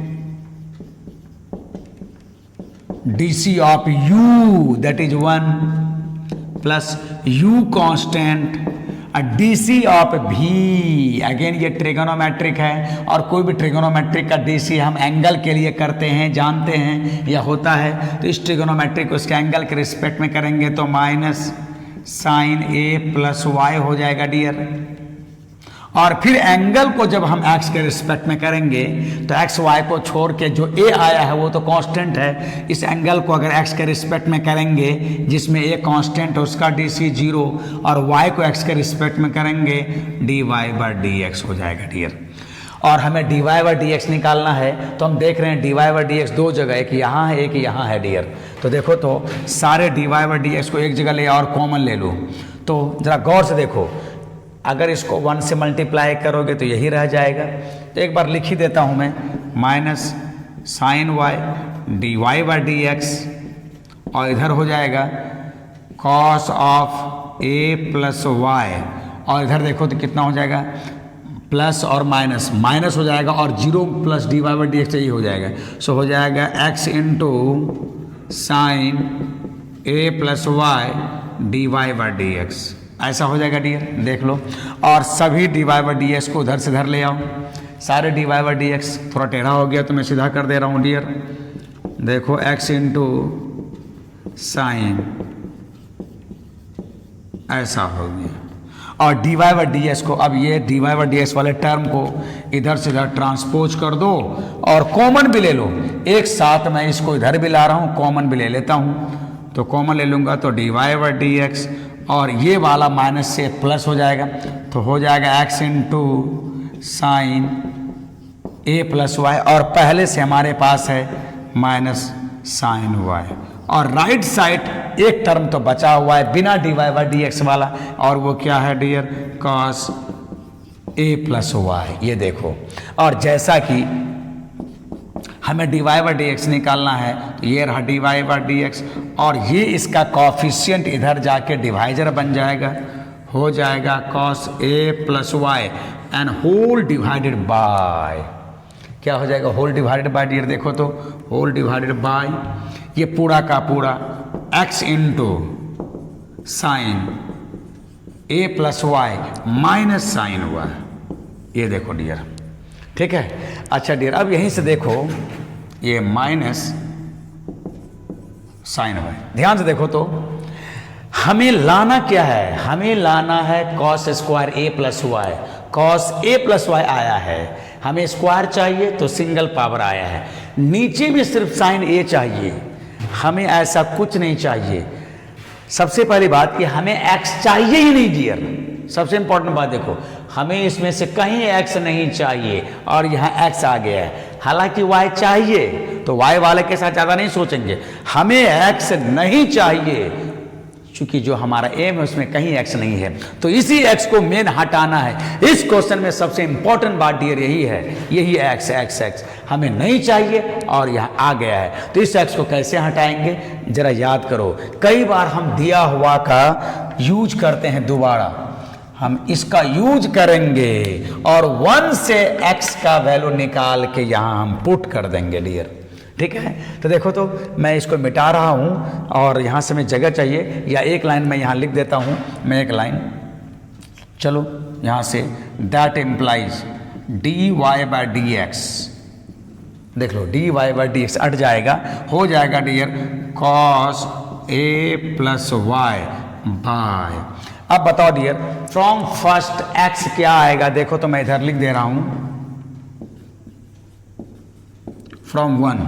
dc of u that is 1 plus u constant d c of भी, अगेन ये ट्रिगोनोमेट्रिक है, और कोई भी ट्रिगोनोमेट्रिक का डी सी हम एंगल के लिए करते हैं, जानते हैं या होता है। तो इस ट्रिगोनोमेट्रिक को उसके एंगल के रिस्पेक्ट में करेंगे तो minus sign a plus Y हो जाएगा डियर। और फिर एंगल को जब हम x के रिस्पेक्ट में करेंगे तो x y को छोड़ के जो a आया है वो तो कांस्टेंट है, इस एंगल को अगर x के रिस्पेक्ट में करेंगे जिसमें a कांस्टेंट है उसका डी सी 0, और y को x के रिस्पेक्ट में करेंगे dy बाय dx हो जाएगा डियर। और हमें dy बाय dx निकालना है तो हम देख रहे हैं dy बाय dx दो जगह, एक यहाँ है एक यहाँ है डियर। तो देखो तो सारे dy बाय dx को एक जगह ले और कॉमन ले लो। तो जरा गौर से देखो, अगर इसको 1 से मल्टीप्लाई करोगे तो यही रह जाएगा। तो एक बार लिख ही देता हूं मैं, minus sine y d y by d x, और इधर हो जाएगा cos of a plus y, और इधर देखो तो कितना हो जाएगा, प्लस और माइनस, माइनस हो जाएगा और 0 plus d y by d x यही हो जाएगा। सो हो जाएगा x into sine a plus y d y by d x, ऐसा हो जाएगा डियर, देख लो। और सभी d y by d x को उधर से इधर ले आओ, सारे d y by d x, थोड़ा टेढ़ा हो गया तो मैं सीधा कर दे रहा हूँ डियर। देखो एक्स इंटू साइन, ऐसा हो गया। और d y by d x को, अब ये d y by d x वाले टर्म को इधर से इधर ट्रांसपोज कर दो और कॉमन भी ले लो। एक साथ मैं इसको इधर भी ला रहा हूँ, कॉमन भी ले लेता हूँ। तो कॉमन ले लूँगा तो d y by d x, और ये वाला माइनस से प्लस हो जाएगा, तो हो जाएगा x into sine a plus y, और पहले से हमारे पास है माइनस साइन वाई। और राइट साइड एक टर्म तो बचा हुआ है बिना d y by d x वाला, और वो क्या है dear, cos a plus y. ये देखो, और जैसा कि हमें d y by d x निकालना है तो ये रहा d y by d x, और ये इसका कॉफिशिएंट इधर जाके डिवाइजर बन जाएगा, हो जाएगा cos a plus y and whole divided by, क्या हो जाएगा, होल डिवाइडेड बाय डियर। देखो तो होल डिवाइडेड बाय ये पूरा का पूरा x into sine a plus y minus sine y, ये देखो डियर, ठीक है। अच्छा डियर, अब यहीं से देखो ये माइनस साइन वाई, ध्यान से देखो तो हमें लाना क्या है, हमें लाना है cos square a plus Y. Cos a plus Y आया है, हमें स्क्वायर चाहिए तो सिंगल पावर आया है, नीचे भी सिर्फ साइन ए चाहिए, हमें ऐसा कुछ नहीं चाहिए। सबसे पहली बात कि हमें एक्स चाहिए ही नहीं डियर, सबसे इंपॉर्टेंट बात देखो, हमें इसमें से कहीं एक्स नहीं चाहिए और यहाँ एक्स आ गया है। हालांकि वाई चाहिए तो वाई वाले के साथ ज़्यादा नहीं सोचेंगे, हमें एक्स नहीं चाहिए क्योंकि जो हमारा एम है उसमें कहीं एक्स नहीं है, तो इसी एक्स को मेन हटाना है। इस क्वेश्चन में सबसे इंपॉर्टेंट बात डियर यही है, यही एक्स एक्स एक्स हमें नहीं चाहिए और यहाँ आ गया है, तो इस एक्स को कैसे हटाएंगे जरा याद करो। कई बार हम दिया हुआ का यूज करते हैं, दोबारा हम इसका यूज करेंगे और 1 से x का वैल्यू निकाल के यहाँ हम पुट कर देंगे डियर, ठीक है। तो देखो तो मैं इसको मिटा रहा हूँ और यहाँ से मैं जगह चाहिए, या एक लाइन मैं यहाँ लिख देता हूँ, मैं एक लाइन, चलो यहाँ से that implies d y by d x, देख लो d y by d x हट जाएगा, हो जाएगा dear cos a plus y by. अब बताओ डियर फ्रॉम फर्स्ट एक्स क्या आएगा, देखो तो मैं इधर लिख दे रहा हूं फ्रॉम 1।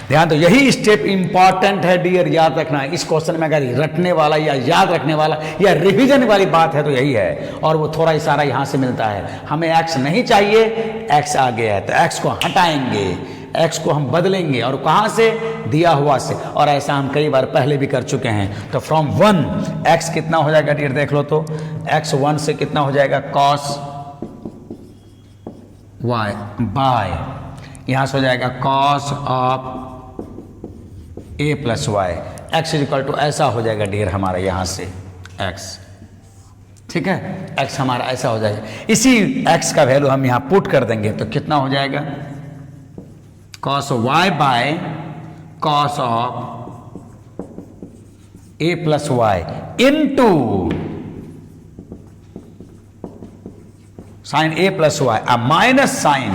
ध्यान दो, यही स्टेप इंपॉर्टेंट है डियर, याद रखना। इस क्वेश्चन में अगर रटने वाला या याद रखने वाला या रिवीजन वाली बात है तो यही है, और वो थोड़ा इशारा यहां से मिलता है। हमें एक्स नहीं चाहिए, एक्स आ गया है तो एक्स को हटाएंगे, एक्स को हम बदलेंगे, और कहां से, दिया हुआ से, और ऐसा हम कई बार पहले भी कर चुके हैं। तो फ्रॉम 1 एक्स कितना हो जाएगा डियर, देख लो तो एक्स 1 से कितना हो जाएगा कॉस वाई बाय, यहां से हो जाएगा cos of a plus y, x is equal to ऐसा हो जाएगा डियर हमारा यहाँ से एक्स, ठीक है, एक्स हमारा ऐसा हो जाएगा। इसी एक्स का वैल्यू हम यहाँ पुट कर देंगे तो कितना हो जाएगा cos y by cos of a plus y into sine a plus y अब माइनस साइन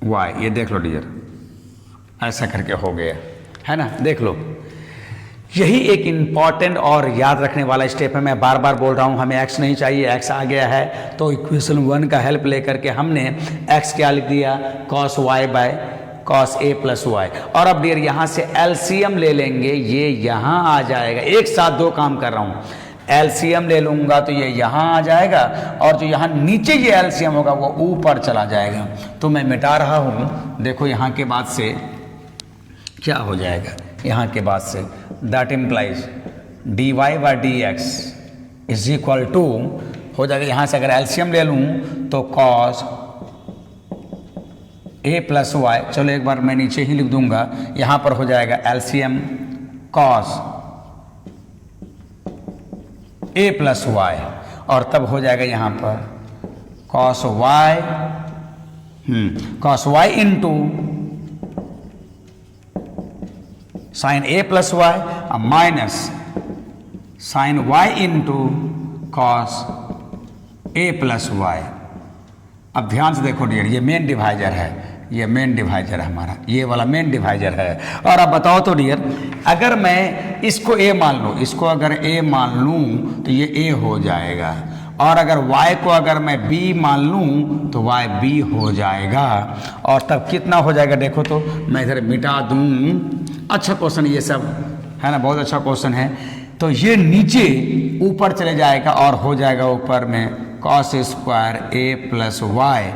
वाई, ये देख लो डियर, ऐसा करके हो गया है ना, देख लो। यही एक इंपॉर्टेंट और याद रखने वाला स्टेप है। मैं बार बार बोल रहा हूं, हमें x नहीं चाहिए, x आ गया है तो इक्वेशन 1 का हेल्प लेकर के हमने x क्या लिख दिया, cos y by cos a plus y. और अब डियर यहां से एलसीएम ले लेंगे, ये यहां आ जाएगा, एक साथ दो काम कर रहा हूं, एलसीएम ले लूंगा तो ये यहां आ जाएगा और जो यहां नीचे ये एलसीएम होगा वो ऊपर चला जाएगा। तो मैं मिटा रहा हूं, देखो यहां के बाद से क्या हो जाएगा, यहां के बाद से that implies dy by d x is equal to हो जाएगा, यहां से अगर एलसीएम ले लूं तो cos a प्लस वाई, चलो एक बार मैं नीचे ही लिख दूंगा, यहां पर हो जाएगा LCM cos a plus y और तब हो जाएगा यहां पर cos y into sine a plus y minus sine y into cos a plus y. अब ध्यान से देखो डियर, ये मेन डिवाइजर है, ये मेन डिवाइजर है हमारा, ये वाला मेन डिवाइजर है। और अब बताओ तो डियर, अगर मैं इसको a मान लूँ, इसको अगर a मान लूँ तो ये a हो जाएगा, और अगर y को अगर मैं b मान लूँ तो y b हो जाएगा। और तब कितना हो जाएगा देखो तो, मैं इधर मिटा दूँ। अच्छा क्वेश्चन ये सब है ना, बहुत अच्छा क्वेश्चन है। तो ये नीचे ऊपर चले जाएगा और हो जाएगा ऊपर में cos square a plus y.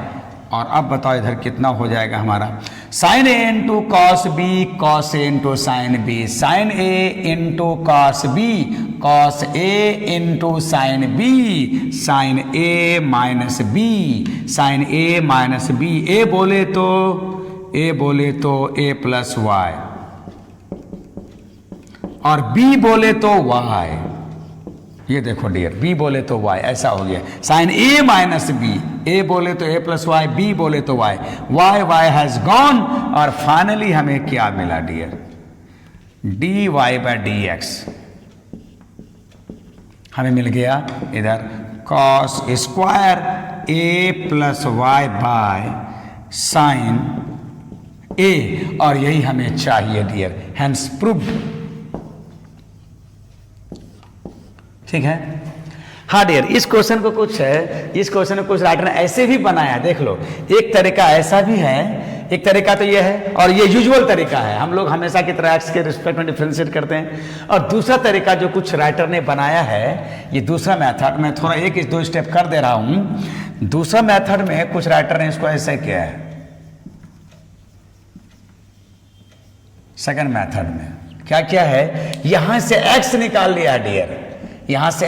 और अब बताओ इधर कितना हो जाएगा हमारा, sine a into cos b, cos a into sine b, sine a into cos b, cos a into sine b, sine a minus b, sine a minus b, a बोले तो a प्लस वाई और b बोले तो y। ये देखो डियर, b बोले तो y, ऐसा हो गया sine a minus b, a बोले तो a प्लस वाई, b बोले तो y, y हैज गॉन। और फाइनली हमें क्या मिला dear, dy by d x हमें मिल गया इधर cos square a plus y by sine a, और यही हमें चाहिए डियर, हैंस प्रूव्ड। ठीक है, हाँ डियर, इस क्वेश्चन को कुछ है, इस क्वेश्चन को कुछ राइटर ने ऐसे भी बनाया, देख लो, एक तरीका ऐसा भी है, एक तरीका तो ये है, और ये यूजुअल तरीका है, हम लोग हमेशा की तरह एक्स के रिस्पेक्ट में डिफ्रेंशिएट करते हैं। और दूसरा तरीका जो कुछ राइटर ने बनाया है, ये दूसरा मेथड, मैं थोड़ा एक दो स्टेप कर दे रहा हूं। दूसरा मेथड में कुछ राइटर ने इसको ऐसे किया है, सेकंड मेथड में क्या किया है, यहां से एक्स निकाल लिया है डियर, यहां से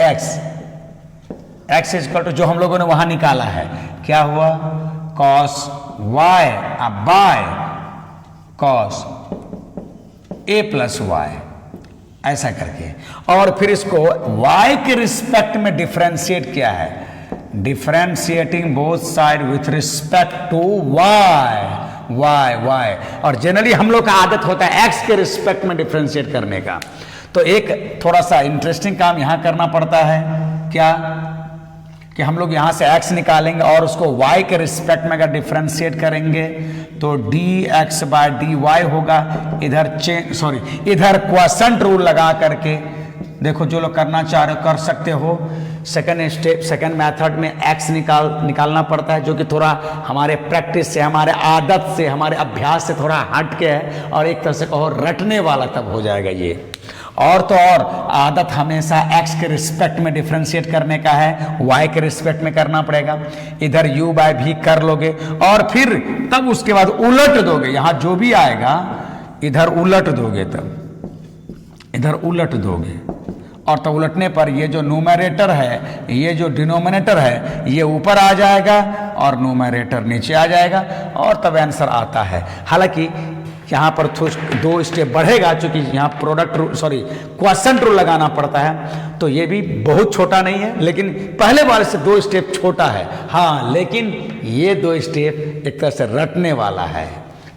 x इक्वल टू जो हम लोगों ने वहां निकाला है, क्या हुआ, cos y by cos a plus y, ऐसा करके। और फिर इसको y के रिस्पेक्ट में डिफरेंशिएट किया है, differentiating both side with respect to y। और जनरली हम लोग का आदत होता है x के रिस्पेक्ट में डिफरेंशिएट करने का। तो एक थोड़ा सा इंटरेस्टिंग काम यहां करना पड़ता है, क्या कि हम लोग यहां से x निकालेंगे और उसको y के रिस्पेक्ट में अगर डिफरेंशिएट करेंगे तो dx बाय dy होगा। इधर क्वोशंट रूल लगा करके देखो, जो लोग करना चाह रहे हो कर सकते हो। सेकंड स्टेप, सेकंड मेथड में x निकालना पड़ता है, जो कि थोड़ा हमारे प्रैक्टिस से, हमारे आदत से, हमारे अभ्यास से थोड़ा हट के है, और एक तरह से कहो रटने वाला तब हो जाएगा ये। और तो और आदत हमेशा x के रिस्पेक्ट में डिफरेंशिएट करने का है, y के रिस्पेक्ट में करना पड़ेगा। इधर u बाय भी कर लोगे और फिर तब उसके बाद उलट दोगे, यहां जो भी आएगा इधर उलट दोगे, तब इधर उलट दोगे, और तब उलटने पर ये जो न्यूमरेटर है, ये जो डिनोमिनेटर है, ये ऊपर आ जाएगा और न्यूमरेटर नीचे आ जाएगा, और तब आंसर आता है। हालांकि यहाँ पर दो स्टेप बढ़ेगा, क्योंकि यहाँ क्वोशंट रूल लगाना पड़ता है, तो ये भी बहुत छोटा नहीं है, लेकिन पहले वाले से दो स्टेप छोटा है। हाँ, लेकिन ये दो स्टेप एक तरह से रटने वाला है।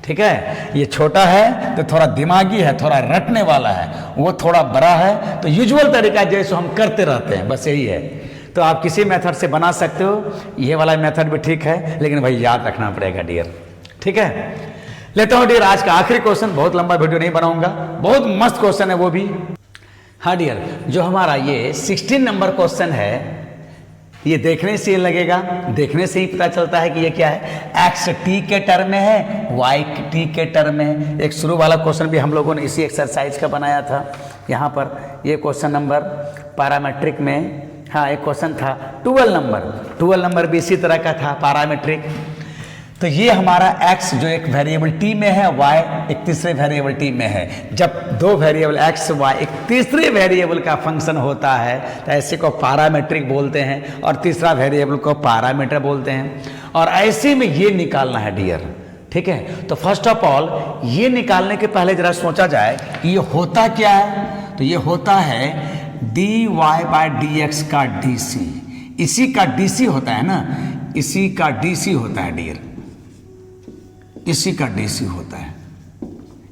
ठीक है, ये छोटा है तो थोड़ा दिमागी है, थोड़ा रटने वाला है, वो थोड़ा बड़ा है तो यूजुअल तरीका जैसे हम करते रहते हैं, बस यही है। तो आप किसी मेथड से बना सकते हो, ये वाला मेथड भी ठीक है, लेकिन भाई याद रखना पड़ेगा डियर। ठीक है, लेता हूँ डियर आज का आखिरी क्वेश्चन, बहुत लंबा वीडियो नहीं बनाऊंगा, बहुत मस्त क्वेश्चन है वो भी। हाँ डियर, जो हमारा ये 16 नंबर क्वेश्चन है, ये देखने से लगेगा, देखने से ही पता चलता है कि ये क्या है, एक्स टी के टर्म में है, वाई टी के टर्म में है। एक शुरू वाला क्वेश्चन भी हम लोगों ने इसी एक्सरसाइज का बनाया था। यहाँ पर ये क्वेश्चन नंबर पैरामेट्रिक में, हाँ एक क्वेश्चन था 12 नंबर भी इसी तरह का था पैरामेट्रिक। तो ये हमारा x जो एक वेरिएबल t में है, y एक तीसरे वेरिएबल t में है। जब दो वेरिएबल x y एक तीसरे वेरिएबल का फंक्शन होता है तो ऐसे को पैरामेट्रिक बोलते हैं, और तीसरा वेरिएबल को पैरामीटर बोलते हैं। और ऐसे में ये निकालना है डियर। ठीक है, तो फर्स्ट ऑफ ऑल ये निकालने के पहले जरा सोचा जाए कि ये होता क्या है। तो ये होता है dy बाय dx का dc, इसी का dc होता है ना, इसी का dc होता है डियर, इसी का डीसी होता है।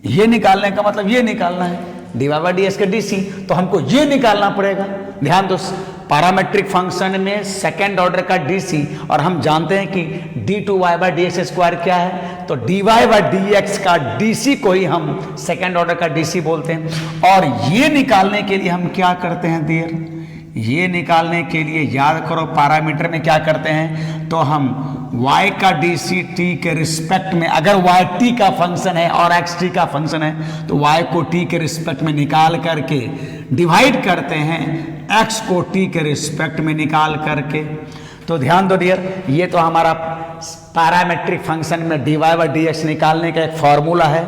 ये निकालने का मतलब ये निकालना है dy बाई डी एक्स का डीसी, तो हमको ये निकालना पड़ेगा। ध्यान दो, पैरामेट्रिक फंक्शन में सेकेंड ऑर्डर का डीसी, और हम जानते हैं कि d2y by d x square क्या है, तो dy बाई डी एक्स का डीसी को ही हम सेकेंड ऑर्डर का डीसी बोलते हैं। और ये निकालने के लिए हम क्या करते हैं डियर, ये निकालने के लिए याद करो पैरामीटर में क्या करते हैं, तो हम y का dc t के रिस्पेक्ट में, अगर y t का फंक्शन है और x t का फंक्शन है तो y को t के रिस्पेक्ट में निकाल करके डिवाइड करते हैं x को t के रिस्पेक्ट में निकाल करके। तो ध्यान दो डियर, ये तो हमारा पैरामेट्रिक फंक्शन में dy बाई डी एक्स निकालने का एक फॉर्मूला है।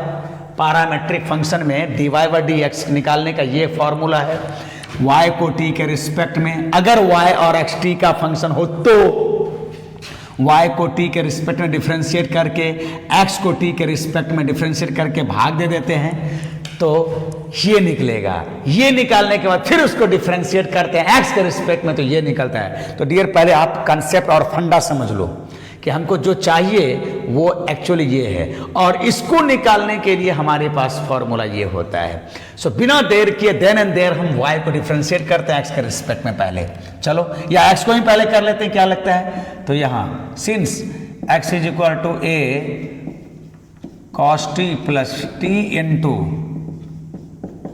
पैरामेट्रिक फंक्शन में dy बाई डी एक्स निकालने का ये फॉर्मूला है। y को t के रिस्पेक्ट में, अगर y और x t का फंक्शन हो तो y को t के रिस्पेक्ट में डिफ्रेंशिएट करके x को t के रिस्पेक्ट में डिफ्रेंशिएट करके भाग दे देते हैं, तो ये निकलेगा। ये निकालने के बाद फिर उसको डिफ्रेंशिएट करते हैं x के रिस्पेक्ट में, तो ये निकलता है। तो डियर पहले आप कंसेप्ट और फंडा समझ लो कि हमको जो चाहिए वो एक्चुअली ये है, और इसको निकालने के लिए हमारे पास फॉर्मूला ये होता है। सो बिना देर किए देन एंड देर हम y को डिफ्रेंशिएट करते हैं x के रिस्पेक्ट में पहले। चलो, या x को ही पहले कर लेते हैं, क्या लगता है। तो यहाँ since x is equal to a cos t plus t into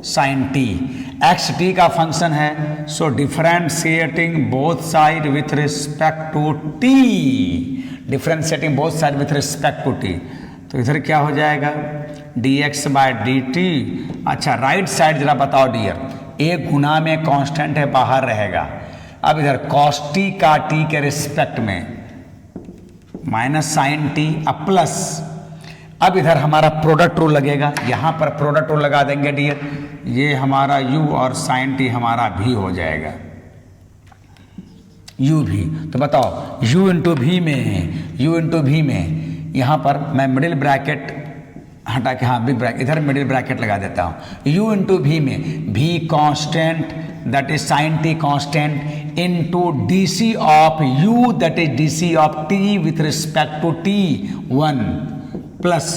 sine t, x t का फंक्शन है, so differentiating both side with respect to t, differentiating both side with respect to t. तो इधर क्या हो जाएगा, dx बाय dt। अच्छा, राइट साइड जरा बताओ डियर, a गुना में कांस्टेंट है, बाहर रहेगा। अब इधर cos t का t के रिस्पेक्ट में माइनस साइन t, अब प्लस, अब इधर हमारा प्रोडक्ट रूल लगेगा, यहां पर प्रोडक्ट रूल लगा देंगे डियर, ये हमारा u और साइन t हमारा v हो जाएगा, u भी। तो बताओ u इंटू वी में है, u इंटू वी में, यहां पर मैं मिडिल ब्रैकेट हटा के, हाँ बिग ब्रैकेट, इधर मिडिल ब्रैकेट लगा देता हूं। u इंटू वी में v constant that is sine t constant into dc of u that is dc of t with respect to t 1 plus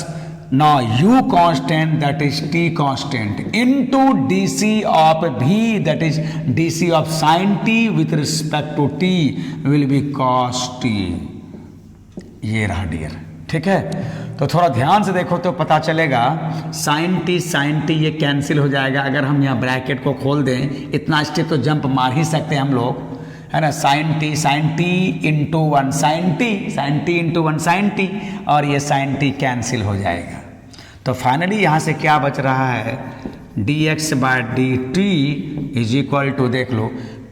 now u constant that is t constant into dc of v that is dc of sin t with respect to t will be cos t। ये रहा डियर, ठीक है। तो थोड़ा ध्यान से देखो तो पता चलेगा, साइन टी ये कैंसिल हो जाएगा। अगर हम यहाँ ब्रैकेट को खोल दें, इतना स्टेप तो जंप मार ही सकते हैं हम लोग, है ना। Sine t into one sine t into one sine t, और ये साइन टी कैंसिल हो जाएगा। तो फाइनली यहाँ से क्या बच रहा है, d x by d t is equal to, देख लो,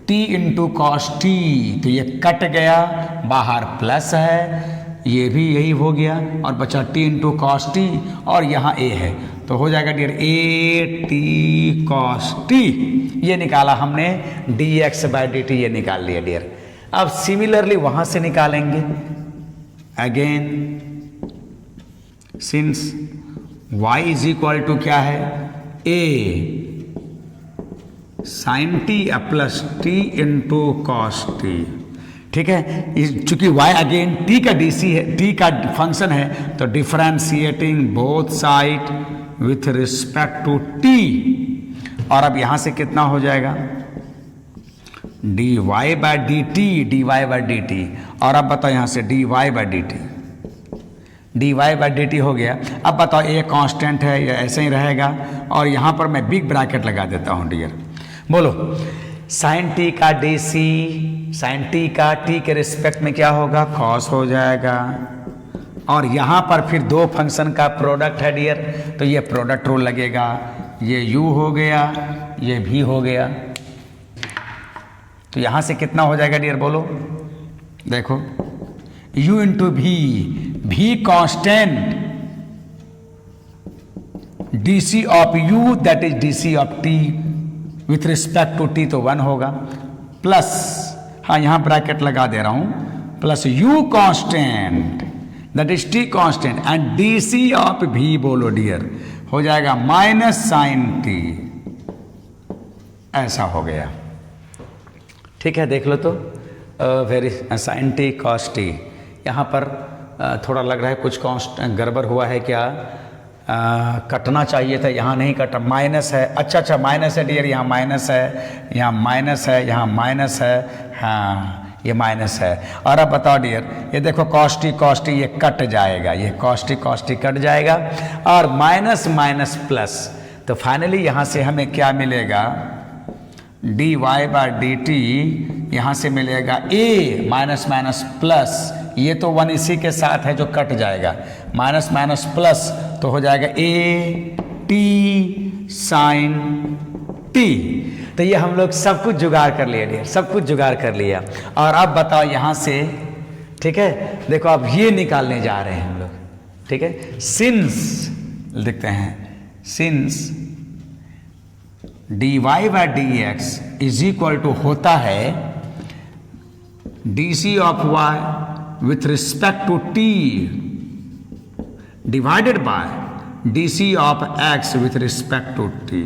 टी इंटू कॉस टी, तो ये कट गया, बाहर प्लस है, ये भी यही हो गया, और बचा टी इंटू कॉस टी, और यहाँ ए है, तो हो जाएगा dear a t cos t. ये निकाला हमने d x by d t, ये निकाल लिया डियर। अब सिमिलरली वहां से निकालेंगे again, since y is equal to क्या है, a sine t plus t into cos t, ठीक है। चूंकि y अगेन t का डीसी है, t का फंक्शन है, तो differentiating both side with respect to t, और अब यहां से कितना हो जाएगा, d y by d t, d y by d t. और अब बताओ यहाँ से d y by d t, d y by d t हो गया। अब बताओ ये कांस्टेंट है, ये ऐसे ही रहेगा। और यहाँ पर मैं बिग ब्रैकेट लगा देता हूँ डियर। बोलो साइन टी का डी सी, साइन टी का टी के रिस्पेक्ट में क्या होगा, कॉस हो जाएगा। और यहाँ पर फिर दो फंक्शन का प्रोडक्ट है डियर, तो ये प्रोडक्ट रूल लगेगा। ये u हो गया, ये v हो गया। तो यहाँ से कितना हो जाएगा डियर, बोलो। देखो u into v, v constant, dc of u that is dc of t with respect to t, तो 1 होगा। प्लस, हाँ यहाँ ब्रैकेट लगा दे रहा हूँ, plus u constant that is t constant and dc of v, बोलो डियर, हो जाएगा माइनस साइन t। ऐसा हो गया, ठीक है। देख लो तो very sine t cos t. यहाँ पर थोड़ा लग रहा है कुछ कॉन्स्ट गड़बड़ हुआ है क्या, कटना चाहिए था, यहाँ नहीं कटा, माइनस है। अच्छा माइनस है डियर, यहाँ माइनस है, यहाँ माइनस है, यहाँ माइनस है, हाँ ये माइनस है। और अब बताओ डियर, ये देखो कॉस्टी ये कट जाएगा, ये कॉस्टी कट जाएगा और माइनस माइनस प्लस। तो फाइनली यहाँ से हमें क्या मिलेगा, d y by d t, यहाँ से मिलेगा ए माइनस माइनस प्लस, ये तो 1 इसी के साथ है जो कट जाएगा, माइनस माइनस प्लस तो हो जाएगा ए टी साइन टी। तो ये हम लोग सब कुछ जुगाड़ कर लिया डियर, सब कुछ जुगाड़ कर लिया। और अब बताओ यहाँ से, ठीक है, देखो अब ये निकालने जा रहे हैं हम लोग, ठीक है। सिंस लिखते हैं, since d y by d x is equal to होता है d c of y with respect to t divided by d c of x with respect to t,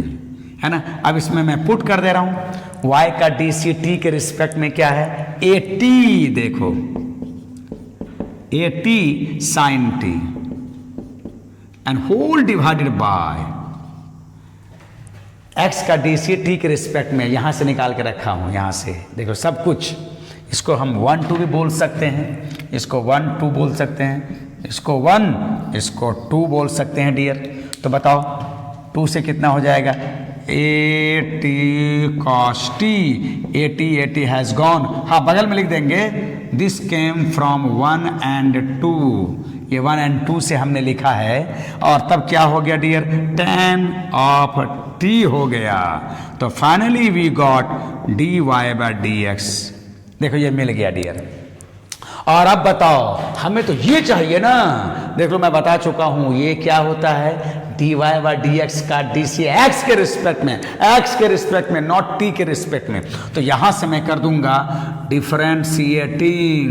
है ना। अब इसमें मैं पुट कर दे रहा हूं, y का डी सी टी के रिस्पेक्ट में क्या है, ए टी, देखो a t sine t and whole divided by x का डी सी टी के रिस्पेक्ट में, यहां से निकाल के रखा हूं, यहां से देखो सब कुछ। इसको हम 1 2 भी बोल सकते हैं, इसको 1 2 बोल सकते हैं, इसको 1 इसको 2 बोल सकते हैं डियर। तो बताओ 2 से कितना हो जाएगा, ए t cos T, A T has gone, हाँ बगल में लिख देंगे दिस केम फ्रॉम 1 एंड 2, ये 1 एंड 2 से हमने लिखा है। और तब क्या हो गया डियर, tan ऑफ टी हो गया। तो finally we got d y by d x, देखो ये मिल गया डियर। और अब बताओ हमें तो ये चाहिए ना, देख लो मैं बता चुका हूं ये क्या होता है, d y by d x का डी सी एक्स के रिस्पेक्ट में, एक्स के रिस्पेक्ट में, नॉट टी के रिस्पेक्ट में। तो यहां से मैं कर दूंगा differentiating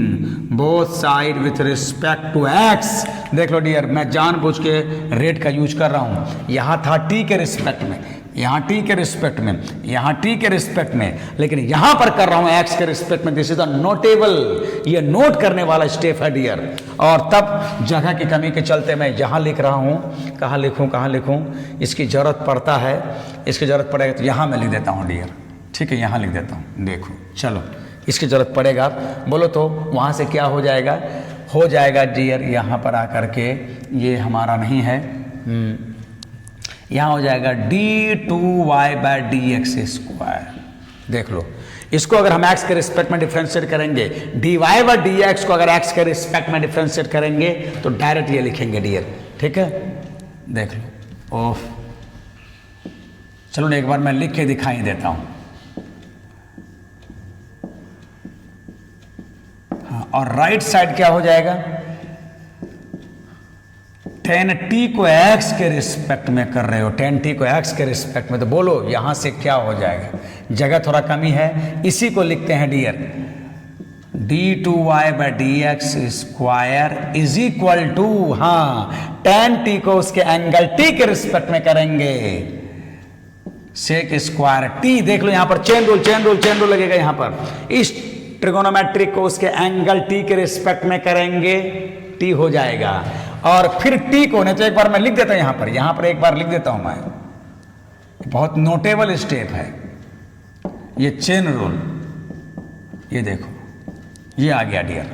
both side with respect to x. देख लो डियर, मैं जानबूझ के रेट का यूज कर रहा हूं, यहां था टी के रिस्पेक्ट में, यहाँ टी के रिस्पेक्ट में, यहाँ टी के रिस्पेक्ट में, लेकिन यहां पर कर रहा हूं एक्स के रिस्पेक्ट में। दिस इज द नोटेबल, ये नोट करने वाला स्टेप है डियर। और तब जगह की कमी के चलते मैं यहाँ लिख रहा हूं, कहाँ लिखूं, इसकी जरूरत पड़ता है, इसकी जरूरत पड़ेगा तो यहाँ मैं लिख देता हूँ डियर, ठीक है, यहाँ लिख देता हूँ। देखो चलो इसकी जरूरत पड़ेगा, बोलो तो वहाँ से क्या हो जाएगा डियर, यहाँ पर आकर के ये हमारा नहीं है, यहाँ हो जाएगा d two y by d x square. देख लो इसको अगर हम x के रिस्पेक्ट में डिफ्रेंशिएट करेंगे, d y by d x को अगर x के रिस्पेक्ट में डिफ्रेंशिएट करेंगे तो डायरेक्ट ये लिखेंगे डियर, ठीक है। देख लो, ओफ, चलो एक बार मैं लिख के दिखाई देता हूं। हाँ, और राइट साइड क्या हो जाएगा, tan t को x के रिस्पेक्ट में कर रहे हो, tan t को x के रिस्पेक्ट में, तो बोलो यहां से क्या हो जाएगा, जगह थोड़ा कमी है, इसी को लिखते हैं dear, d two y by d x square is equal to, हाँ tan t को उसके एंगल t के रिस्पेक्ट में करेंगे, सेक स्क्वायर t। देख लो यहां पर चेन रूल लगेगा, यहां पर इस ट्रिगोनोमेट्रिक को उसके एंगल t के रिस्पेक्ट में करेंगे, t हो जाएगा। और फिर t को, नहीं तो एक बार मैं लिख देता हूं यहां पर एक बार लिख देता हूं मैं, बहुत नोटेबल स्टेप है ये चेन रूल। ये देखो, ये आ गया डियर।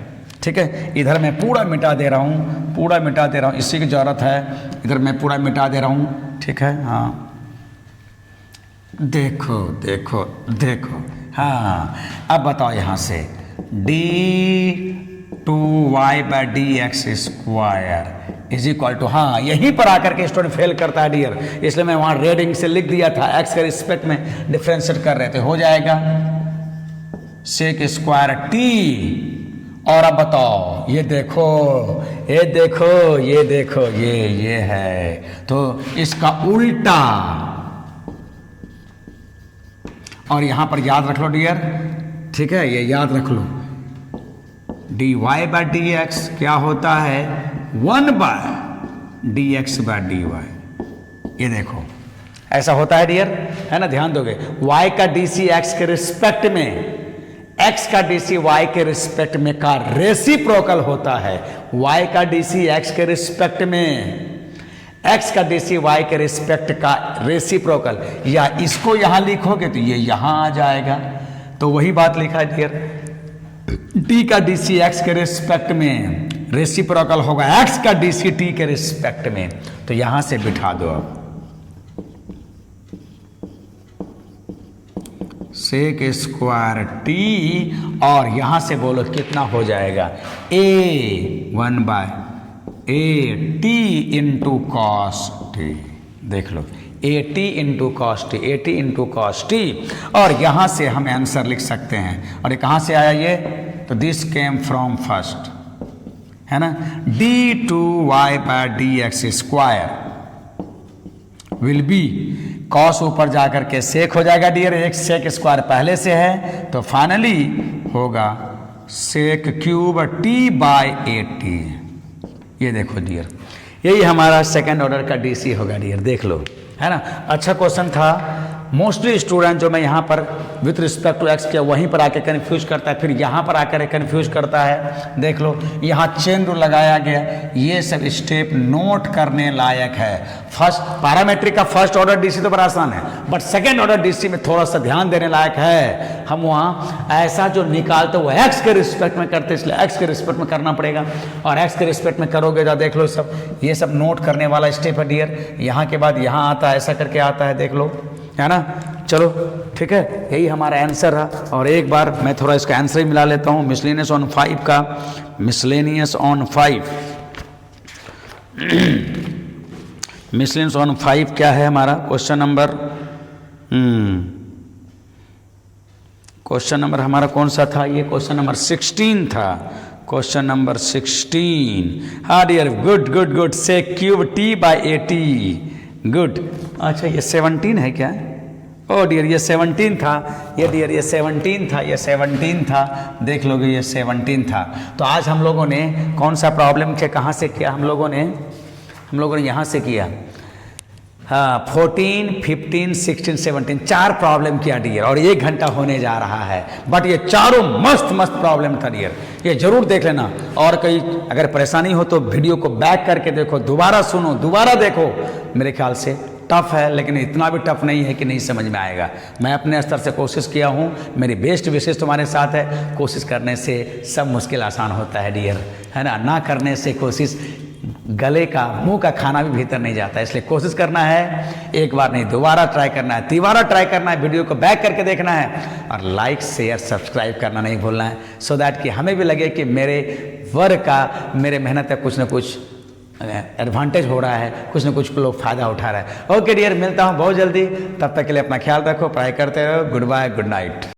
ठीक है, इधर मैं पूरा मिटा दे रहा हूँ, पूरा मिटा दे रहा हूँ, इसी की ज़रूरत है। इधर मैं पूरा मिटा दे रहा हूँ। ठीक है, हाँ देखो देखो देखो, हाँ अब बताओ यहाँ से d/dx² इज इक्वल टू, हाँ यहीं पर आकर के स्टूडेंट फेल करता है डियर, इसलिए मैं वहाँ रेडिंग से लिख दिया था, x के रिस्पेक्ट में डिफ्रेंशिएट कर रहे थे, हो जाएगा sec² t। और अब बताओ, ये देखो ये देखो ये देखो, ये है, तो इसका उल्टा। और यहां पर याद रख लो डियर, ठीक है, ये याद रख लो, dy/dx क्या होता है, 1/dx/dy। ये देखो ऐसा होता है डियर, है ना, ध्यान दोगे। y का dc x के रिस्पेक्ट में, x का dc y के रिस्पेक्ट में का रेसिप्रोकल होता है। y का dc x के रिस्पेक्ट में, x का dc y के रिस्पेक्ट का रेसिप्रोकल, या इसको यहां लिखोगे तो ये यहां आ जाएगा। तो वही बात लिखा है डियर, t का dc x के रिस्पेक्ट में रेसिप्रोकल होगा x का dc t के रिस्पेक्ट में। तो यहां से बिठा दो अब, sec² t, और यहां से बोलो कितना हो जाएगा, a1/at इंटू cos t। देख लो, at into cos t, at into cos t। और यहां से हम आंसर लिख सकते हैं। और ये कहां से आया ये, तो दिस केम फ्रॉम फर्स्ट, है ना, d/dx² विल बी, कॉस ऊपर जाकर के सेक हो जाएगा डियर, एक sec² पहले से है, तो फाइनली होगा sec³ t/at। ये देखो डियर, यही हमारा सेकंड ऑर्डर का डीसी होगा डियर, देख लो, है ना। अच्छा क्वेश्चन था। मोस्टली स्टूडेंट जो मैं यहाँ पर विथ रिस्पेक्ट टू एक्स किया, वहीं पर आके कन्फ्यूज करता है, फिर यहाँ पर आकर कन्फ्यूज करता है। देख लो, यहाँ चेन रूल लगाया गया, ये सब स्टेप नोट करने लायक है। फर्स्ट पैरामेट्रिक का फर्स्ट ऑर्डर डीसी तो बड़ा आसान है, बट सेकेंड ऑर्डर डीसी में थोड़ा सा ध्यान देने लायक है। हम वहाँ ऐसा जो निकालते वो एक्स के रिस्पेक्ट में करते, इसलिए एक्स के रिस्पेक्ट में करना पड़ेगा, और एक्स के रिस्पेक्ट में करोगे तो देख लो सब, ये सब नोट करने वाला स्टेप है डियर। यहाँ के बाद यहाँ आता है, ऐसा करके आता है, देख लो, है ना। चलो ठीक है, यही हमारा आंसर है। और एक बार मैं थोड़ा इसका आंसर ही मिला लेता हूँ, मिसलेनियस ऑन 5 का, मिसलेनियस ऑन 5 मिसलेनियस ऑन 5 क्या है हमारा क्वेश्चन नंबर हमारा कौन सा था, ये क्वेश्चन नंबर 16 था, क्वेश्चन नंबर 16। हाँ dear, good good good, sec³ t/at, good. अच्छा ये 17 है क्या, ओ डियर ये 17 था, ये डियर ये 17 था, ये 17 था, देख लोगे ये 17 था। तो आज हम लोगों ने कौन सा प्रॉब्लम किया, कहाँ से किया हम लोगों ने यहाँ से किया, हाँ 14, 15, 16, 17 4 प्रॉब्लम किया डियर, और 1 घंटा होने जा रहा है। बट ये चारों मस्त मस्त प्रॉब्लम था डियर, ये जरूर देख लेना। और कहीं अगर परेशानी हो तो वीडियो को बैक करके देखो, दोबारा सुनो, दोबारा देखो। मेरे ख्याल से टफ है, लेकिन इतना भी टफ नहीं है कि नहीं समझ में आएगा। मैं अपने स्तर से कोशिश किया हूँ, मेरी बेस्ट विशेष तुम्हारे साथ है। कोशिश करने से सब मुश्किल आसान होता है डियर, है ना करने से कोशिश, गले का मुंह का खाना भी भीतर नहीं जाता, इसलिए कोशिश करना है, एक बार नहीं दोबारा ट्राई करना है, तीबारा ट्राई करना है, वीडियो को बैक करके देखना है, और लाइक शेयर सब्सक्राइब करना नहीं भूलना है, सो दैट कि हमें भी लगे कि मेरे वर्क का, मेरे मेहनत का कुछ ना कुछ एडवांटेज हो रहा है, कुछ ना कुछ लोग फायदा उठा रहा है। ओके डियर, मिलता हूँ बहुत जल्दी, तब तक के लिए अपना ख्याल रखो, पढ़ाई करते रहो, गुड बाय, गुड नाइट।